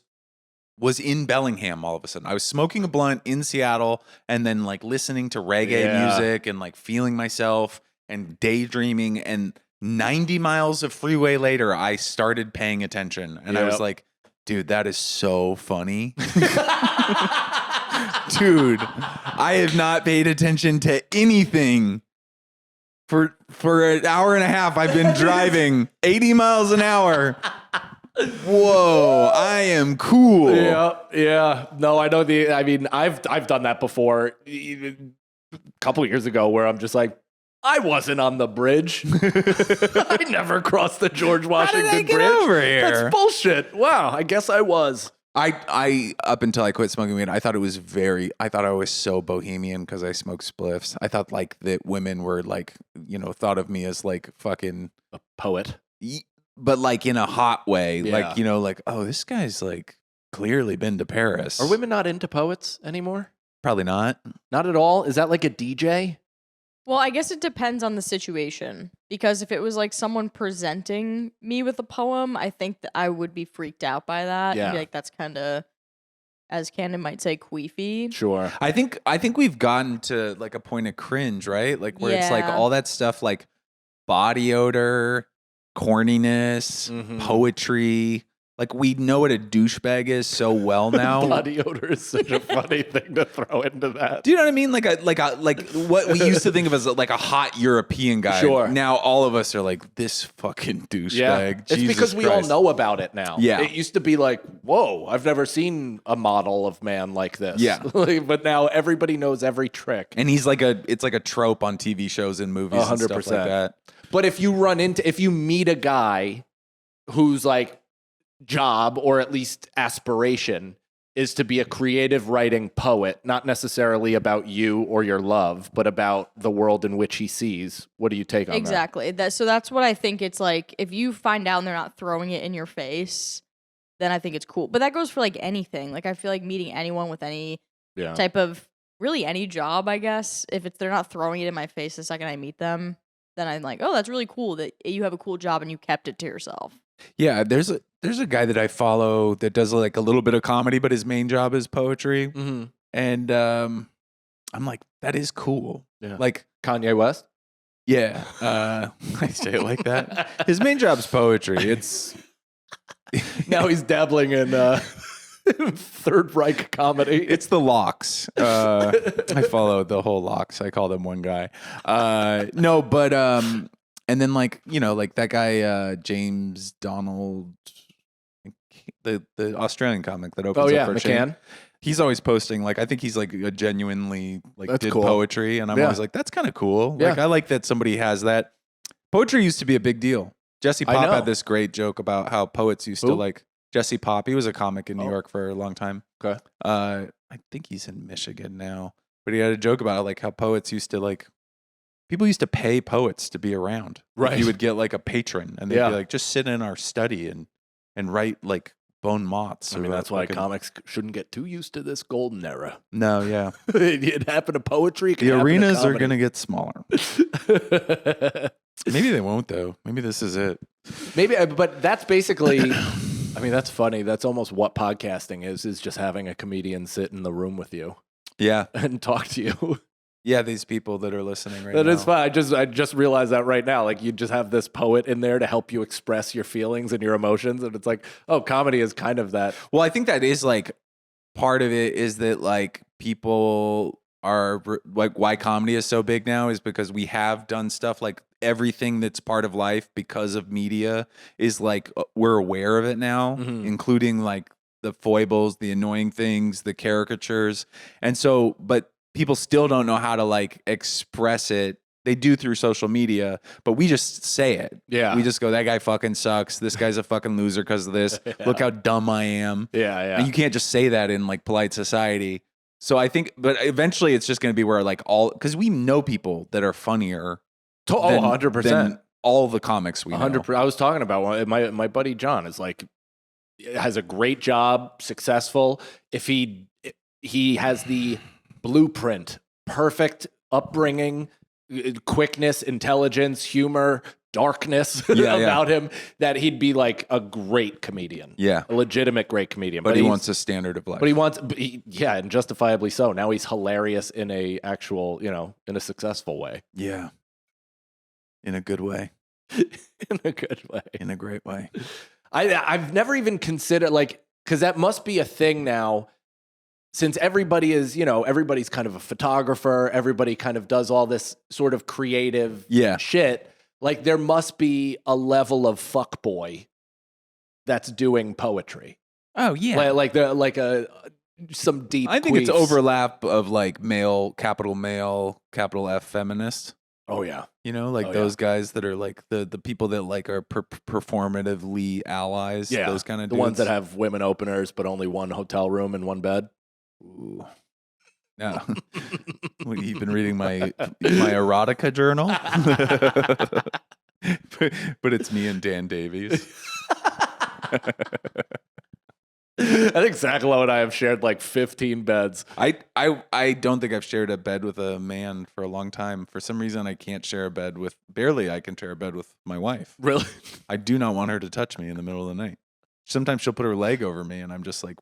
was in Bellingham all of a sudden. I was smoking a blunt in Seattle and then like listening to reggae music and like feeling myself and daydreaming. And 90 miles of freeway later, I started paying attention. And I was like, dude, that is so funny. Dude, I have not paid attention to anything for an hour and a half. I've been driving 80 miles an hour. Whoa, I am cool. Yeah. No, I know I've done that before a couple of years ago where I'm just like, I wasn't on the bridge. I never crossed the George Washington How did I get Bridge. Over here? That's bullshit. Wow, I guess I was. I up until I quit smoking weed, I thought I was so bohemian because I smoked spliffs. I thought like that women were like, thought of me as like fucking a poet. But like in a hot way, like, like, oh, this guy's like clearly been to Paris. Are women not into poets anymore? Probably not. Not at all? Is that like a DJ? Well, I guess it depends on the situation, because if it was like someone presenting me with a poem, I think that I would be freaked out by that. Yeah. And be like, that's kind of, as Cannon might say, queefy. Sure. I think we've gotten to like a point of cringe, right? Like where it's like all that stuff like body odor, corniness, poetry, Like, we know what a douchebag is so well now. Body odor is such a funny thing to throw into that. Do you know what I mean? Like what we used to think of as like a hot European guy. Sure. Now all of us are like, this fucking douchebag. Yeah. It's because we all know about it now. Yeah. It used to be like, whoa, I've never seen a model of man like this. Yeah. But now everybody knows every trick. And he's like it's like a trope on TV shows and movies 100%. And stuff like that. But if you meet a guy whose like job or at least aspiration is to be a creative writing poet, not necessarily about you or your love, but about the world in which he sees. What do you take on that? Exactly. So that's what I think it's like. If you find out and they're not throwing it in your face, then I think it's cool. But that goes for like anything. Like I feel like meeting anyone with any type of really any job, I guess, if they're not throwing it in my face the second I meet them, then I'm like, oh, that's really cool that you have a cool job and you kept it to yourself. Yeah, there's a guy that I follow that does like a little bit of comedy, but his main job is poetry. Mm-hmm. And I'm like, that is cool. Yeah. Like Kanye West? Yeah. I say it like that. His main job's poetry. It's now he's dabbling in Third Reich comedy. It's the Locks. I follow the whole Locks. I call them one guy. No, but and then like like that guy James Donald, the Australian comic that opens up for McCann. He's always posting like I think he's like a genuinely like that's did cool. poetry, and I'm always like that's kind of cool. Like I like that somebody has that. Poetry used to be a big deal. Jesse Pop had this great joke about how poets used to like. Jesse Pop, he was a comic in New York for a long time. Okay. I think he's in Michigan now. But he had a joke about like how poets used to like, people used to pay poets to be around. Right. Like, you would get like a patron and they'd be like, just sit in our study and write like bon mots. I mean, that's why comics shouldn't get too used to this golden era. No, yeah. It happened to poetry. The arenas are going to get smaller. Maybe they won't though. Maybe this is it. Maybe, but that's basically... I mean, that's funny. That's almost what podcasting is just having a comedian sit in the room with you. Yeah. And talk to you. Yeah, these people that are listening right now. That is fine. I just realized that right now. Like, you just have this poet in there to help you express your feelings and your emotions. And it's like, oh, comedy is kind of that. Well, I think that is like part of it is that like people are like why comedy is so big now is because we have done stuff like everything that's part of life because of media is like we're aware of it now, including like the foibles, the annoying things, the caricatures. And so, but people still don't know how to like express it. They do through social media, but we just say it. Yeah. We just go, that guy fucking sucks. This guy's a fucking loser because of this. Yeah. Look how dumb I am. Yeah, yeah. And you can't just say that in like polite society. So I think, but eventually it's just going to be where like because we know people that are funnier. 100%. Than all the comics we know. 100%. I was talking about my buddy John is like, has a great job, successful. If he has the blueprint, perfect upbringing, quickness, intelligence, humor, darkness about him, that he'd be like a great comedian. Yeah. A legitimate great comedian. But he wants a standard of life. But and justifiably so. Now he's hilarious in a actual, in a successful way. Yeah. In a good way. In a good way. In a great way. I've never even considered because that must be a thing now. Since everybody is, everybody's kind of a photographer, everybody kind of does all this sort of creative shit. Like there must be a level of fuckboy that's doing poetry. Oh yeah, some deep. I think queefs. It's overlap of like male, capital F feminist. Oh yeah, those guys that are like the people that like are performatively allies. Yeah, those kind of the ones that have women openers, but only one hotel room and one bed. Ooh. No. You've been reading my erotica journal? But it's me and Dan Davies. That's exactly what I have shared, like 15 beds. I don't think I've shared a bed with a man for a long time. For some reason, I can't share a bed with, barely I can share a bed with my wife. Really? I do not want her to touch me in the middle of the night. Sometimes she'll put her leg over me and I'm just like,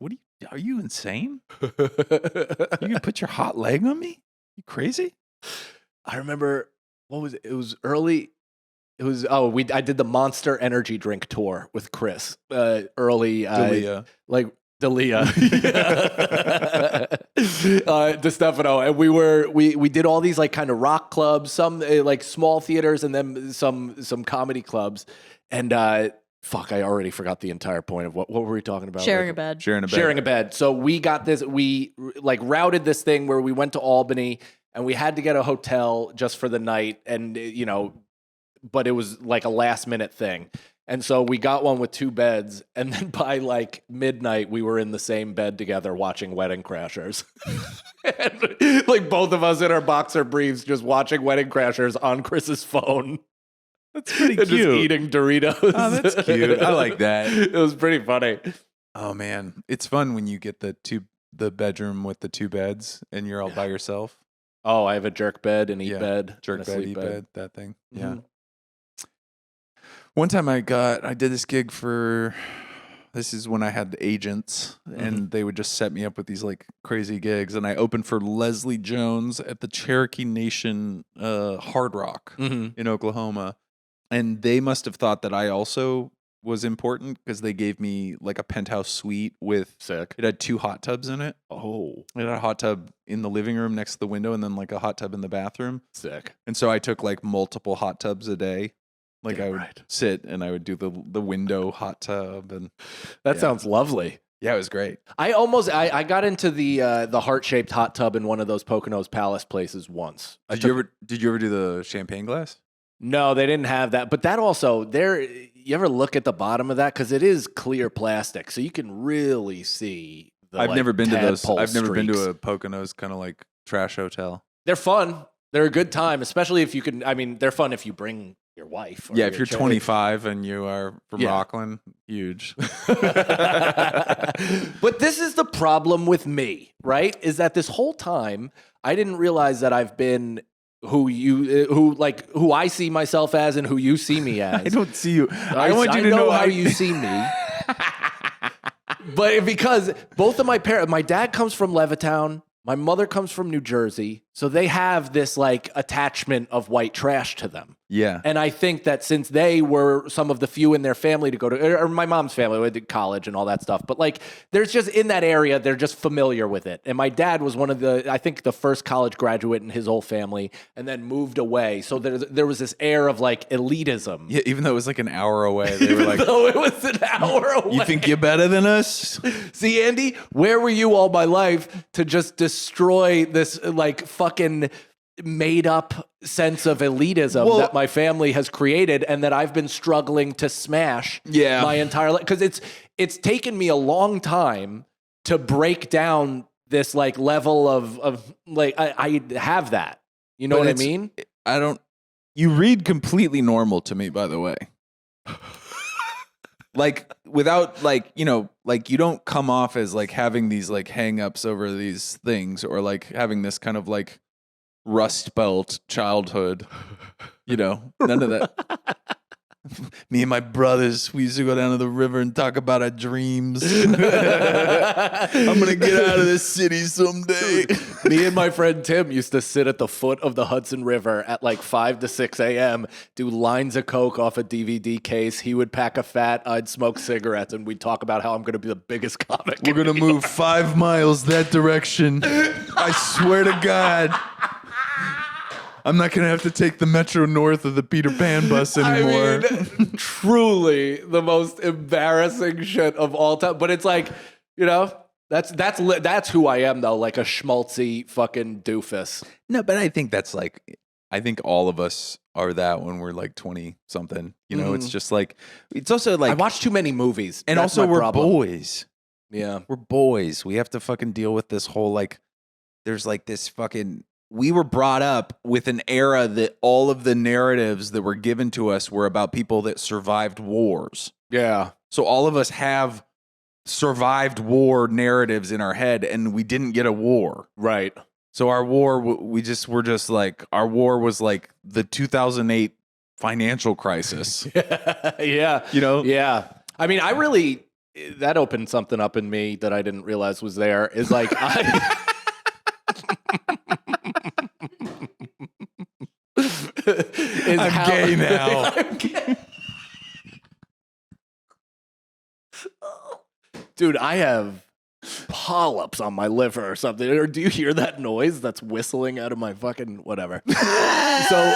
are you insane? You gonna put your hot leg on me? You crazy? I remember, it was early It was I did the Monster Energy drink tour with Chris early like Dalia DeStefano, and we did all these like kind of rock clubs, some like small theaters, and then some comedy clubs, and fuck, I already forgot the entire point of what were we talking about? Sharing a bed. Sharing a bed. So we got this, we like routed this thing where we went to Albany and we had to get a hotel just for the night, and but it was like a last minute thing. And so we got one with 2 beds, and then by like midnight we were in the same bed together watching Wedding Crashers. And, like both of us in our boxer briefs just watching Wedding Crashers on Chris's phone. That's pretty cute. Just eating Doritos. Oh, that's cute. I like that. It was pretty funny. Oh man, it's fun when you get the bedroom with the 2 beds and you're all by yourself. Oh, I have a jerk bed and eat bed. Jerk bed, eat bed, that thing. Yeah. Mm-hmm. One time I did this gig this is when I had agents, and they would just set me up with these like crazy gigs, and I opened for Leslie Jones at the Cherokee Nation Hard Rock in Oklahoma, and they must have thought that I also was important because they gave me like a penthouse suite with sick. It had 2 hot tubs in it. Oh, it had a hot tub in the living room next to the window, and then like a hot tub in the bathroom. Sick. And so I took like multiple hot tubs a day. Like I would sit and I would do the window hot tub, and that sounds lovely. Yeah, it was great. I got into the heart-shaped hot tub in one of those Poconos Palace places once. Did you ever do the champagne glass? No, they didn't have that. But that also you ever look at the bottom of that, because it is clear plastic, so you can really see. I've never been to those. I've never been streaks. to a Poconos kind of like trash hotel. They're fun. They're a good time, especially if you can. I mean, they're fun if you bring your wife. Yeah, if you're 25 and you are from Rockland, huge. But this is the problem with me, right? Is that this whole time I didn't realize that I've been who I see myself as and who you see me as. I don't see you. I want you to know how you see me. But because both of my parents, my dad comes from Levittown, my mother comes from New Jersey, so they have this like attachment of white trash to them. Yeah. And I think that since they were some of the few in their family to go to, or my mom's family went to college and all that stuff, but like there's just in that area, they're just familiar with it. And my dad was one of I think the first college graduate in his whole family, and then moved away. So there was this air of like elitism. Yeah, even though it was like an hour away, they were like, though it was an hour away. You think you're better than us? See, Andy, where were you all my life to just destroy this like fucking made up sense of elitism that my family has created and that I've been struggling to smash my entire life? Because it's taken me a long time to break down this like level of like I have that. You know what I mean? You read completely normal to me, by the way. Like without like, like you don't come off as like having these like hang-ups over these things, or like having this kind of like Rust Belt childhood, none of that. Me and my brothers, we used to go down to the river and talk about our dreams. I'm gonna get out of this city someday. Me and my friend Tim used to sit at the foot of the Hudson River at like 5 to 6 a.m., do lines of coke off a DVD case. He would pack a fat, I'd smoke cigarettes, and we'd talk about how I'm gonna be the biggest comic. We're gonna move 5 miles that direction. I swear to God. I'm not going to have to take the Metro North of the Peter Pan bus anymore. I mean, truly the most embarrassing shit of all time. But it's like, that's who I am, though, like a schmaltzy fucking doofus. No, but I think I think all of us are that when we're like 20 something. It's just like, it's also like. I watch too many movies. And that's also we're problem. boys. Yeah. We're boys. We have to fucking deal with this whole like, there's like this fucking. We were brought up with an era that all of the narratives that were given to us were about people that survived wars. Yeah. So all of us have survived war narratives in our head, and we didn't get a war. Right. So our war, our war was like the 2008 financial crisis. Yeah. Yeah. I mean, that opened something up in me that I didn't realize was there. Is like, I'm gay now. I'm gay. Dude, I have polyps on my liver or something. Or do you hear that noise that's whistling out of my fucking whatever? So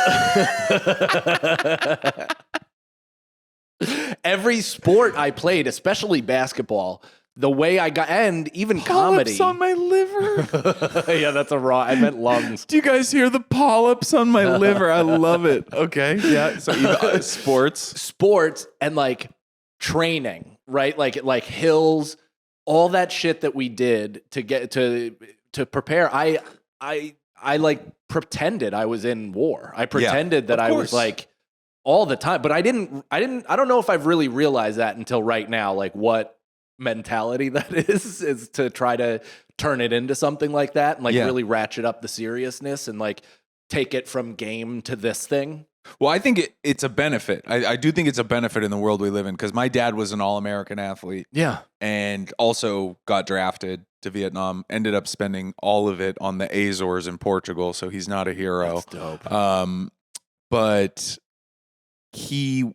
every sport I played, especially basketball, the way I got, and even Polyps comedy. on my liver. Yeah, that's a raw. I meant lungs. Do you guys hear the polyps on my liver? I love it. Okay, yeah. So even, sports, and like training, right? Like hills, all that shit that we did to get to prepare. I like pretended I was in war. I pretended that I was like all the time, but I don't know if I've really realized that until right now, like what mentality that is to try to turn it into something like that and like really ratchet up the seriousness and like take it from game to this thing. Well, I think it's a benefit. I do think it's a benefit in the world we live in because my dad was an All-American athlete. Yeah. And also got drafted to Vietnam, ended up spending all of it on the Azores in Portugal, so he's not a hero. That's dope. But he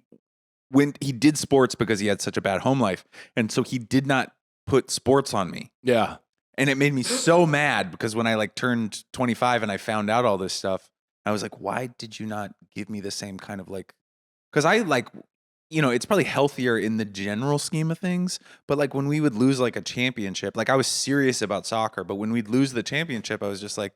did sports because he had such a bad home life. And so he did not put sports on me. Yeah. And it made me so mad because when I like turned 25 and I found out all this stuff, I was like, why did you not give me the same kind of like, because I like, you know, it's probably healthier in the general scheme of things. But like when we would lose like a championship, like I was serious about soccer, but when we'd lose the championship, I was just like,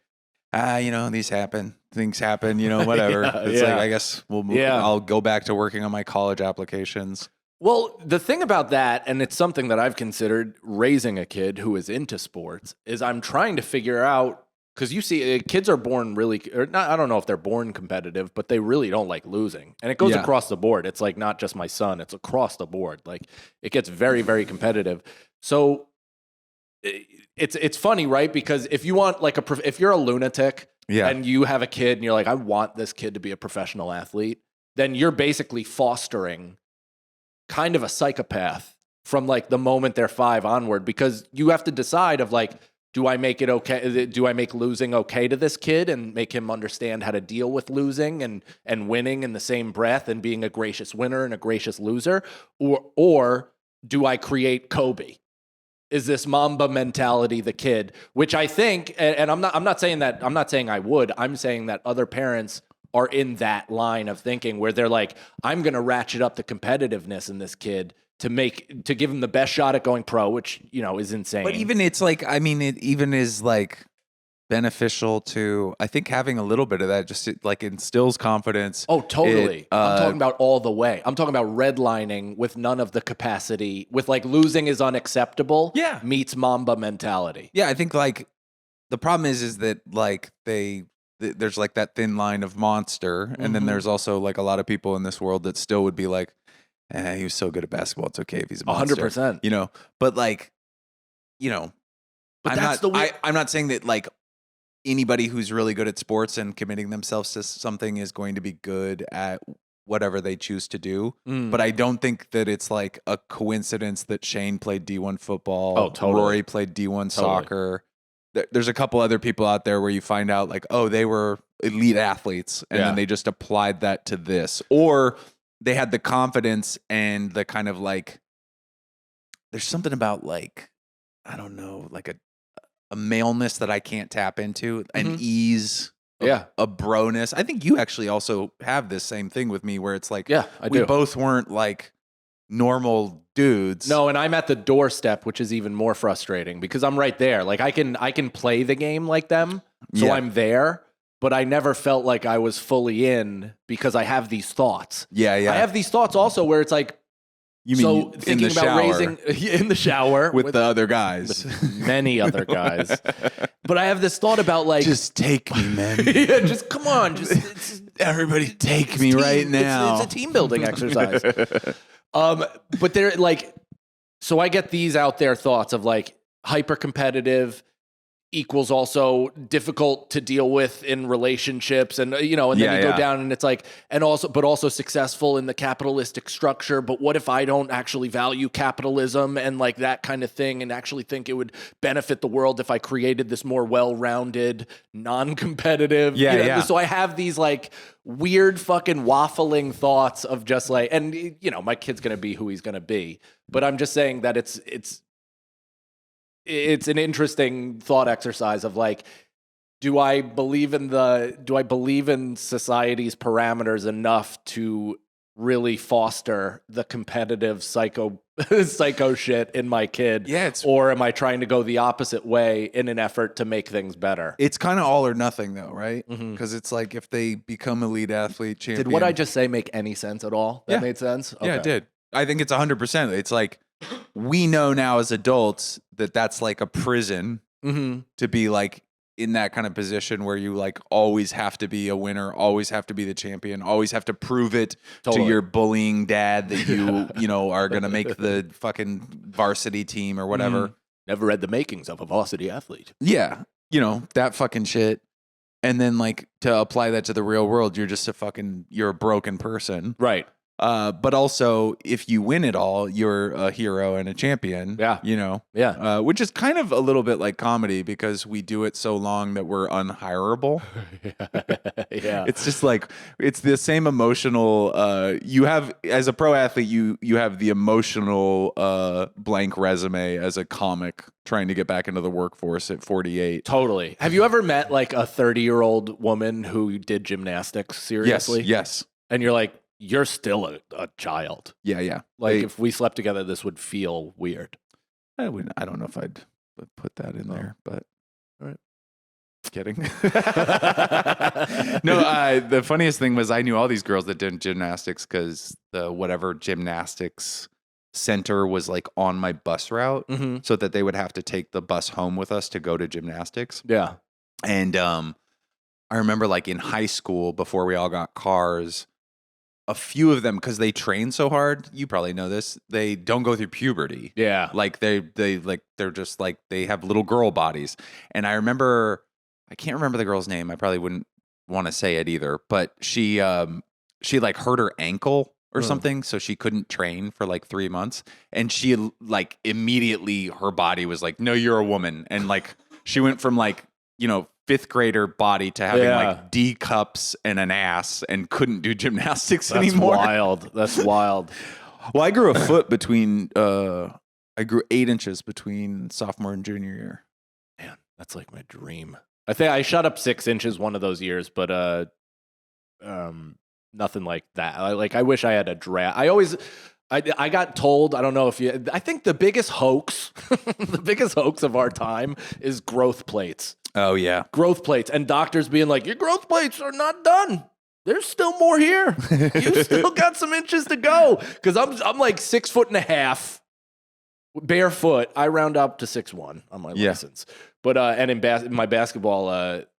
you know, things happen, you know, whatever. It's like, I guess we'll move. I'll go back to working on my college applications. Well, the thing about that, and it's something that I've considered raising a kid who is into sports, is I'm trying to figure out, because you see, kids are born really, or not, I don't know if they're born competitive, but they really don't like losing. And it goes across the board. It's like not just my son, it's across the board. Like it gets very, very competitive. So it's funny, right? Because if you want like if you're a lunatic and you have a kid and you're like, I want this kid to be a professional athlete, then you're basically fostering kind of a psychopath from like the moment they're 5 onward, because you have to decide of like, do I make it okay? Do I make losing okay to this kid and make him understand how to deal with losing and winning in the same breath and being a gracious winner and a gracious loser? Or do I create Kobe? Is this Mamba mentality the kid? Which I think, and I'm not saying I would, I'm saying that other parents are in that line of thinking where they're like, I'm going to ratchet up the competitiveness in this kid to give him the best shot at going pro, which, you know, is insane. But even it's like, I mean, it even is like beneficial to, I think having a little bit of that just like instills confidence. Oh, totally. I'm talking about all the way. I'm talking about redlining with none of the capacity, with like losing is unacceptable. Yeah. Meets Mamba mentality. Yeah. I think like the problem is that like there's like that thin line of monster. And then there's also like a lot of people in this world that still would be like, he was so good at basketball. It's okay if he's a monster. 100%. You know, but like, you know, but I'm not saying that like anybody who's really good at sports and committing themselves to something is going to be good at whatever they choose to do. But I don't think that it's like a coincidence that Shane played D1 football. Oh, totally. Rory played D1 soccer. There's a couple other people out there where you find out like, oh, they were elite athletes and then they just applied that to this. Or they had the confidence and the kind of like, there's something about like, I don't know, like a maleness that I can't tap into, an ease, a broness. I think you actually also have this same thing with me where it's like, we both weren't like normal dudes. No, and I'm at the doorstep, which is even more frustrating because I'm right there. Like I can play the game like them, so I'm there. But I never felt like I was fully in because I have these thoughts. Yeah. I have these thoughts also where it's like, thinking about raising in the shower with the other guys, many other guys. But I have this thought about like, just take me, man. Just come on, just everybody take me right now. It's a team building exercise. But they're like, so I get these out there thoughts of like hyper competitive, equals also difficult to deal with in relationships, and and then you go down and it's like, but also successful in the capitalistic structure. But what if I don't actually value capitalism and like that kind of thing, and actually think it would benefit the world if I created this more well-rounded, non-competitive? So I have these like weird fucking waffling thoughts of just like, and my kid's gonna be who he's gonna be, but I'm just saying that it's an interesting thought exercise of like, do I believe in society's parameters enough to really foster the competitive psycho shit in my kid? Or am I trying to go the opposite way in an effort to make things better? It's kind of all or nothing though, right? Because it's like if they become elite athlete champion. Did what I just say make any sense at all? That made sense? Okay. Yeah, it did. I think it's 100%. It's like, we know now as adults that that's like a prison to be like in that kind of position where you like always have to be a winner, always have to be the champion, always have to prove it to your bullying dad that you are going to make the fucking varsity team or whatever. Never read The Makings of a Varsity Athlete. Yeah. That fucking shit. And then like to apply that to the real world, you're a broken person. Right. But also, if you win it all, you're a hero and a champion. Yeah. Which is kind of a little bit like comedy because we do it so long that we're unhireable. Yeah. It's just like, it's the same emotional, you have, as a pro athlete, you have the emotional blank resume as a comic trying to get back into the workforce at 48. Totally. Have you ever met like a 30-year-old woman who did gymnastics seriously? Yes. And you're like, you're still a child. Yeah. Like if we slept together, this would feel weird. I don't know if I'd put that in there, but all right. Kidding. No, the funniest thing was I knew all these girls that did gymnastics because the whatever gymnastics center was like on my bus route, so that they would have to take the bus home with us to go to gymnastics. Yeah. And I remember like in high school before we all got cars, a few of them, because they train so hard, you probably know this, they don't go through puberty. Yeah. Like they're just like, they have little girl bodies. And I can't remember the girl's name. I probably wouldn't want to say it either, but she like hurt her ankle or something. So she couldn't train for like 3 months. And she like immediately, her body was like, no, you're a woman. And like, she went from like, fifth grader body to having like D cups and an ass and couldn't do gymnastics anymore. That's wild. Well, I grew a foot between, I grew 8 inches between sophomore and junior year. Man, that's like my dream. I think I shot up 6 inches one of those years, but nothing like that. I wish I had a draft. I got told, I don't know if I think the biggest hoax, of our time is growth plates. Oh, yeah. Growth plates. And doctors being like, your growth plates are not done. There's still more here. You still got some inches to go. Because I'm like 6'1.5", barefoot. I round up to 6'1" on my license. But and in my basketball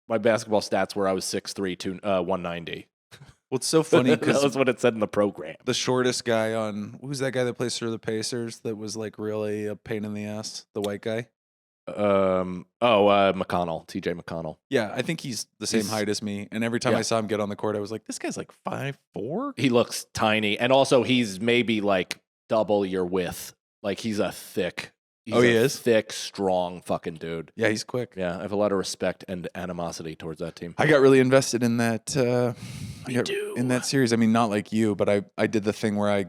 stats were I was 6'3", 190. Well, it's so funny because that was what it said in the program. The shortest guy who's that guy that plays for the Pacers that was like really a pain in the ass? The white guy? McConnell, TJ McConnell. Yeah, I think he's the same height as me. And every time I saw him get on the court, I was like, this guy's like 5'4". He looks tiny. And also he's maybe like double your width. Like he's a thick. He is thick, strong fucking dude. Yeah, he's quick. Yeah, I have a lot of respect and animosity towards that team. I got really invested in that. In that series. I mean, not like you, but I did the thing where I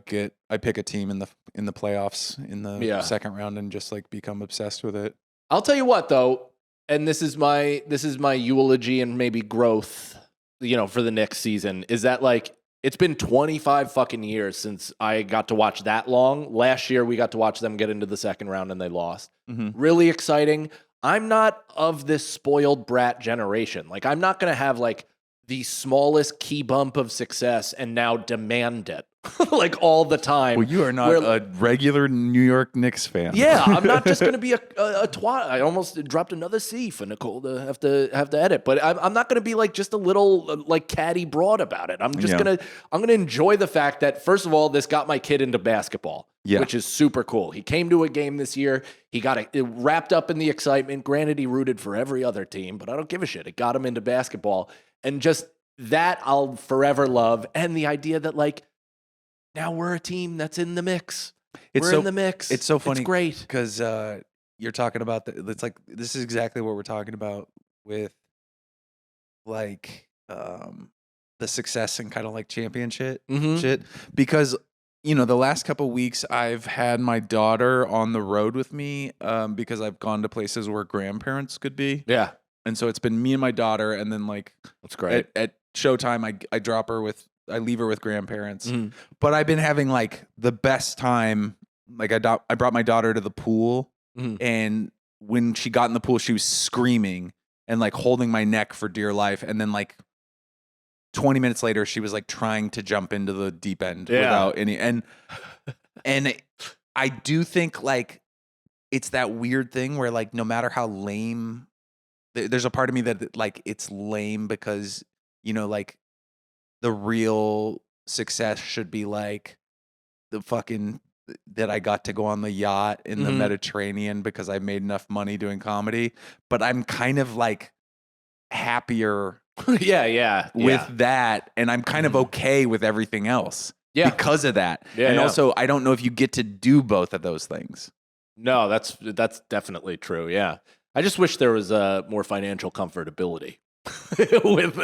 pick a team in the playoffs in the second round and just like become obsessed with it. I'll tell you what though, and this is my eulogy and maybe growth, for the next season, is that like it's been 25 fucking years since I got to watch that long. Last year, we got to watch them get into the second round and they lost. Mm-hmm. Really exciting. I'm not of this spoiled brat generation. Like, I'm not going to have like the smallest key bump of success and now demand it like all the time. Well, you are not a regular New York Knicks fan. Yeah, I'm not just going to be a twat. I almost dropped another C for Nicole to have to edit, but I'm not going to be like just a little like catty broad about it. I'm just gonna enjoy the fact that, first of all, this got my kid into basketball, which is super cool. He came to a game this year. He got it wrapped up in the excitement. Granted, he rooted for every other team, but I don't give a shit. It got him into basketball, and just that I'll forever love. And the idea that like now we're a team that's in the mix. We're in the mix. It's so funny. It's great because you're talking about it's like this is exactly what we're talking about with like the success and kind of like championship shit. Because the last couple of weeks I've had my daughter on the road with me because I've gone to places where grandparents could be. Yeah. And so it's been me and my daughter, and then like that's great. At showtime, I leave her with grandparents. But I've been having like the best time. Like I brought my daughter to the pool, and when she got in the pool, she was screaming and like holding my neck for dear life. And then like 20 minutes later, she was like trying to jump into the deep end without any. And I do think like it's that weird thing where like no matter how lame, there's a part of me that like it's lame because like the real success should be like the fucking that I got to go on the yacht in the Mediterranean because I made enough money doing comedy. But I'm kind of like happier with that, and I'm kind of okay with everything else because of that. And also, I don't know if you get to do both of those things. No, that's definitely true. Yeah, I just wish there was more financial comfortability with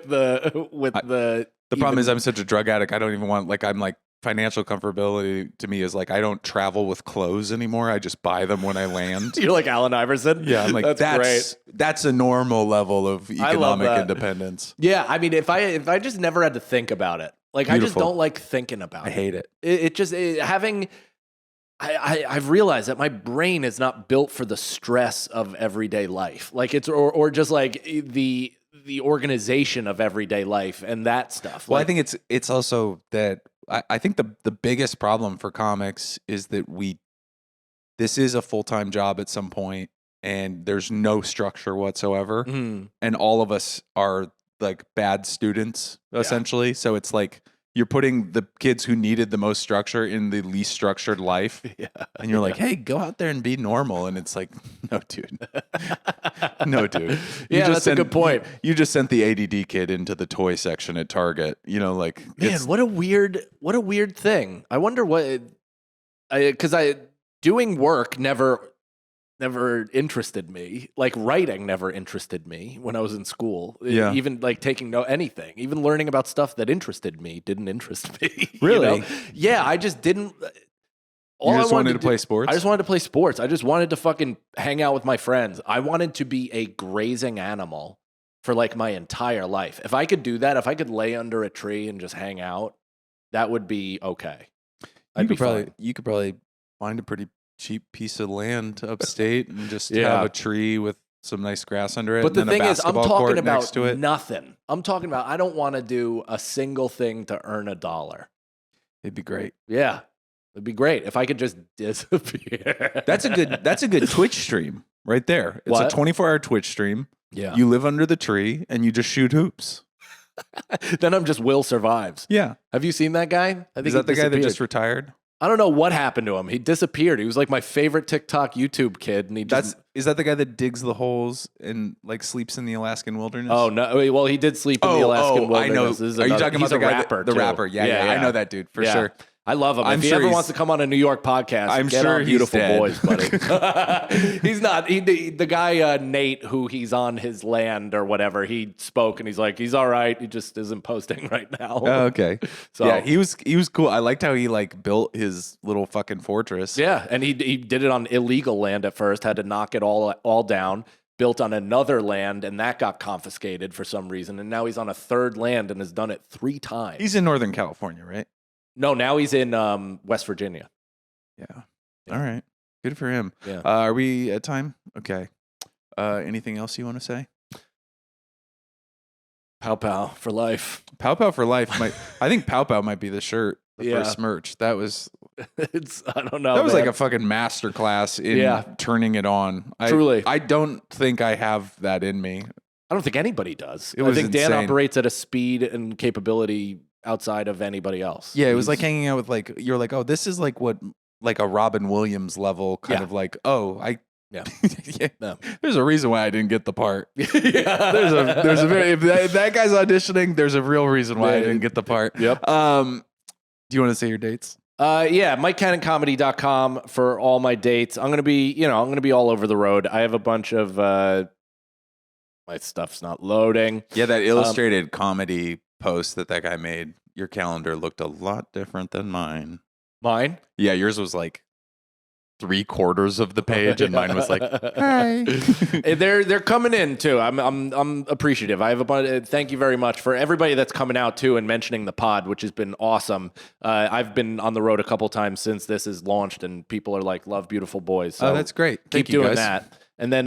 the. The problem is I'm such a drug addict. I don't even want I'm like financial comfortability to me is like I don't travel with clothes anymore. I just buy them when I land. You're like Allen Iverson. Yeah, I'm like that's great. That's a normal level of economic independence. Yeah, I mean, if I just never had to think about it, like Beautiful. I just don't like thinking about it. I hate it. It just having. I've realized that my brain is not built for the stress of everyday life. Like it's or just like the organization of everyday life and that stuff. Well, I think it's also that I think the biggest problem for comics is that this is a full-time job at some point and there's no structure whatsoever. And all of us are like bad students essentially. So it's like you're putting the kids who needed the most structure in the least structured life. And you're like, hey, go out there and be normal. And it's like, no, dude. No, dude. That's a good point. You just sent the ADD kid into the toy section at Target. Like, man, what a weird thing. I wonder because doing work never interested me. Like writing never interested me when I was in school. Even like taking anything, even learning about stuff that interested me didn't interest me. Really? Yeah, I just didn't. You just wanted to play sports? I just wanted to play sports. I just wanted to fucking hang out with my friends. I wanted to be a grazing animal for like my entire life. If I could do that, if I could lay under a tree and just hang out, that would be okay. You could probably find a pretty cheap piece of land upstate and just have a tree with some nice grass under it. But the thing is, I'm talking about to it. Nothing. I'm talking about I don't want to do a single thing to earn $1. It'd be great. Yeah. It'd be great if I could just disappear. That's a good Twitch stream right there. It's a 24-hour Twitch stream. Yeah. You live under the tree and you just shoot hoops. Then I'm just Will Survives. Yeah. Have you seen that guy? I think is that the guy that just retired? I don't know what happened to him. He disappeared. He was like my favorite TikTok YouTube kid, and he just is that the guy that digs the holes and like sleeps in the Alaskan wilderness? Oh no! Well, he did sleep in the Alaskan wilderness. I know. Are you talking about the rapper? The rapper. Yeah. I know that dude for sure. I love him. If he ever wants to come on a New York podcast, I'm sure he's Beautiful dead. Boys, buddy. He's not. The guy Nate, who he's on his land or whatever, he spoke and he's like, he's all right. He just isn't posting right now. Oh, okay. So yeah, he was cool. I liked how he like built his little fucking fortress. Yeah, and he did it on illegal land at first. Had to knock it all down. Built on another land, and that got confiscated for some reason. And now he's on a third land and has done it 3 times. He's in Northern California, right? No, now he's in West Virginia. Yeah. All right. Good for him. Yeah. Are we at time? Okay. Anything else you want to say? Pao Pao for life. Pao Pao for life. I think Pao Pao might be the shirt. the first merch. That was I don't know. That was like a fucking masterclass in turning it on. Truly. I don't think I have that in me. I don't think anybody does. I think Dan operates at a speed and capability outside of anybody else. Yeah, it was like hanging out with you're like, oh, this is like what like a Robin Williams level kind of like, oh, Yeah. There's a reason why I didn't get the part. There's a very if that guy's auditioning, there's a real reason why I didn't get the part. Yep. Do you want to say your dates? MikeCannonComedy.com for all my dates. I'm gonna be all over the road. I have a bunch of my stuff's not loading. Yeah, that illustrated comedy post that guy made. Your calendar looked a lot different than mine. Mine? Yeah, yours was like 3/4 of the page, and mine was like, "Hi." They're coming in too. I'm appreciative. I have a bunch. Thank you very much for everybody that's coming out too and mentioning the pod, which has been awesome. I've been on the road a couple times since this is launched, and people are like, "Love Beautiful Boys." So that's great. Keep doing that. And then,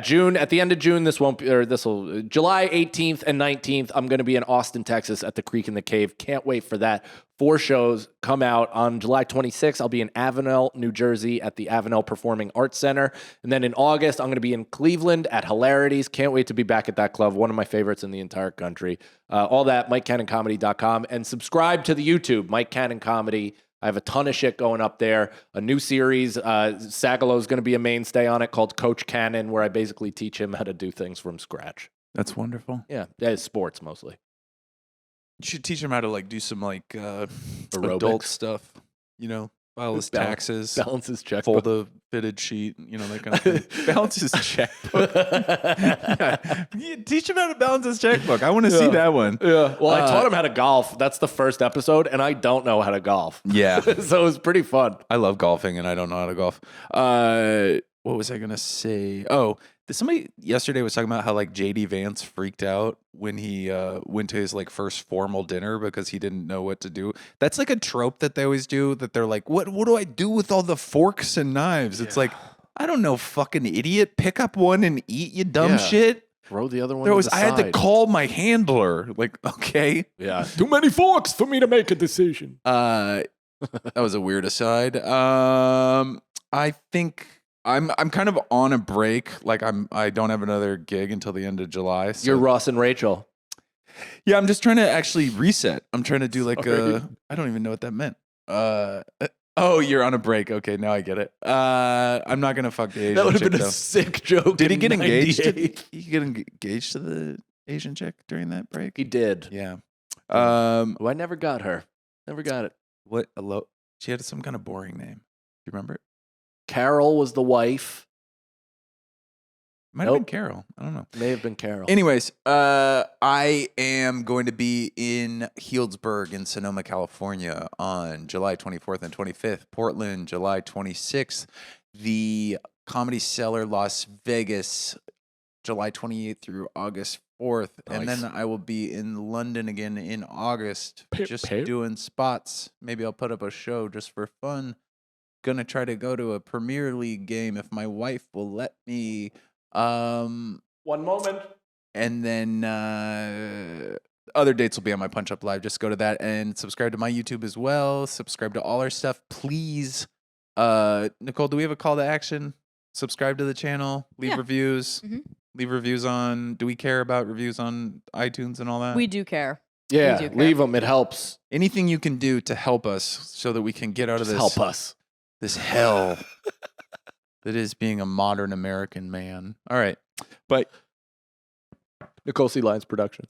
June, at the end of June, July 18th and 19th, I'm going to be in Austin, Texas at the Creek in the Cave. Can't wait for that. 4 shows come out on July 26th. I'll be in Avenel, New Jersey at the Avenel Performing Arts Center. And then in August, I'm going to be in Cleveland at Hilarities. Can't wait to be back at that club. One of my favorites in the entire country. All that, MikeCannonComedy.com. And subscribe to the YouTube, Mike Cannon Comedy. I have a ton of shit going up there. A new series, Sagalo's going to be a mainstay on it called Coach Cannon, where I basically teach him how to do things from scratch. That's wonderful. Yeah, it's sports mostly. You should teach him how to do some aerobics adult stuff. File his taxes, balance his checkbook, fold a fitted sheet, that kind of thing. Balance his checkbook. Teach him how to balance his checkbook. I want to see that one. Yeah. Well, I taught him how to golf. That's the first episode, and I don't know how to golf. Yeah. So it was pretty fun. I love golfing, and I don't know how to golf. What was I gonna say? Oh, somebody yesterday was talking about how JD Vance freaked out when he went to his first formal dinner because he didn't know what to do. That's a trope that they always do. That they're like, what do I do with all the forks and knives? Yeah. It's like, I don't know, fucking idiot. Pick up one and eat, you dumb shit. Throw the other one. I had to call my handler. Okay. Yeah. Too many forks for me to make a decision. That was a weird aside. I think I'm kind of on a break. I don't have another gig until the end of July. So. You're Ross and Rachel. Yeah, I'm just trying to actually reset. I'm trying to do I don't even know what that meant. Oh, you're on a break. Okay, now I get it. I'm not gonna fuck the Asian chick. That would have been a sick joke. Did he get engaged? Did he get engaged to the Asian chick during that break? He did. Yeah. I never got her. Never got it. What? She had some kind of boring name. Do you remember it? Carol was the wife. Might have been Carol. I don't know. May have been Carol. Anyways, I am going to be in Healdsburg in Sonoma, California on July 24th and 25th. Portland, July 26th. The Comedy Cellar, Las Vegas, July 28th through August 4th. Nice. And then I will be in London again in August, doing spots. Maybe I'll put up a show just for fun. Gonna try to go to a Premier League game if my wife will let me. One moment. And then other dates will be on my Punch Up Live. Just go to that and subscribe to my YouTube as well. Subscribe to all our stuff, please. Nicole, do we have a call to action? Subscribe to the channel. Leave reviews. Mm-hmm. Leave reviews on. Do we care about reviews on iTunes and all that? We do care. Yeah, leave them. It helps. Anything you can do to help us so that we can get out of this. Help us. This hell that is being a modern American man. All right. But Nicole Lyons Productions.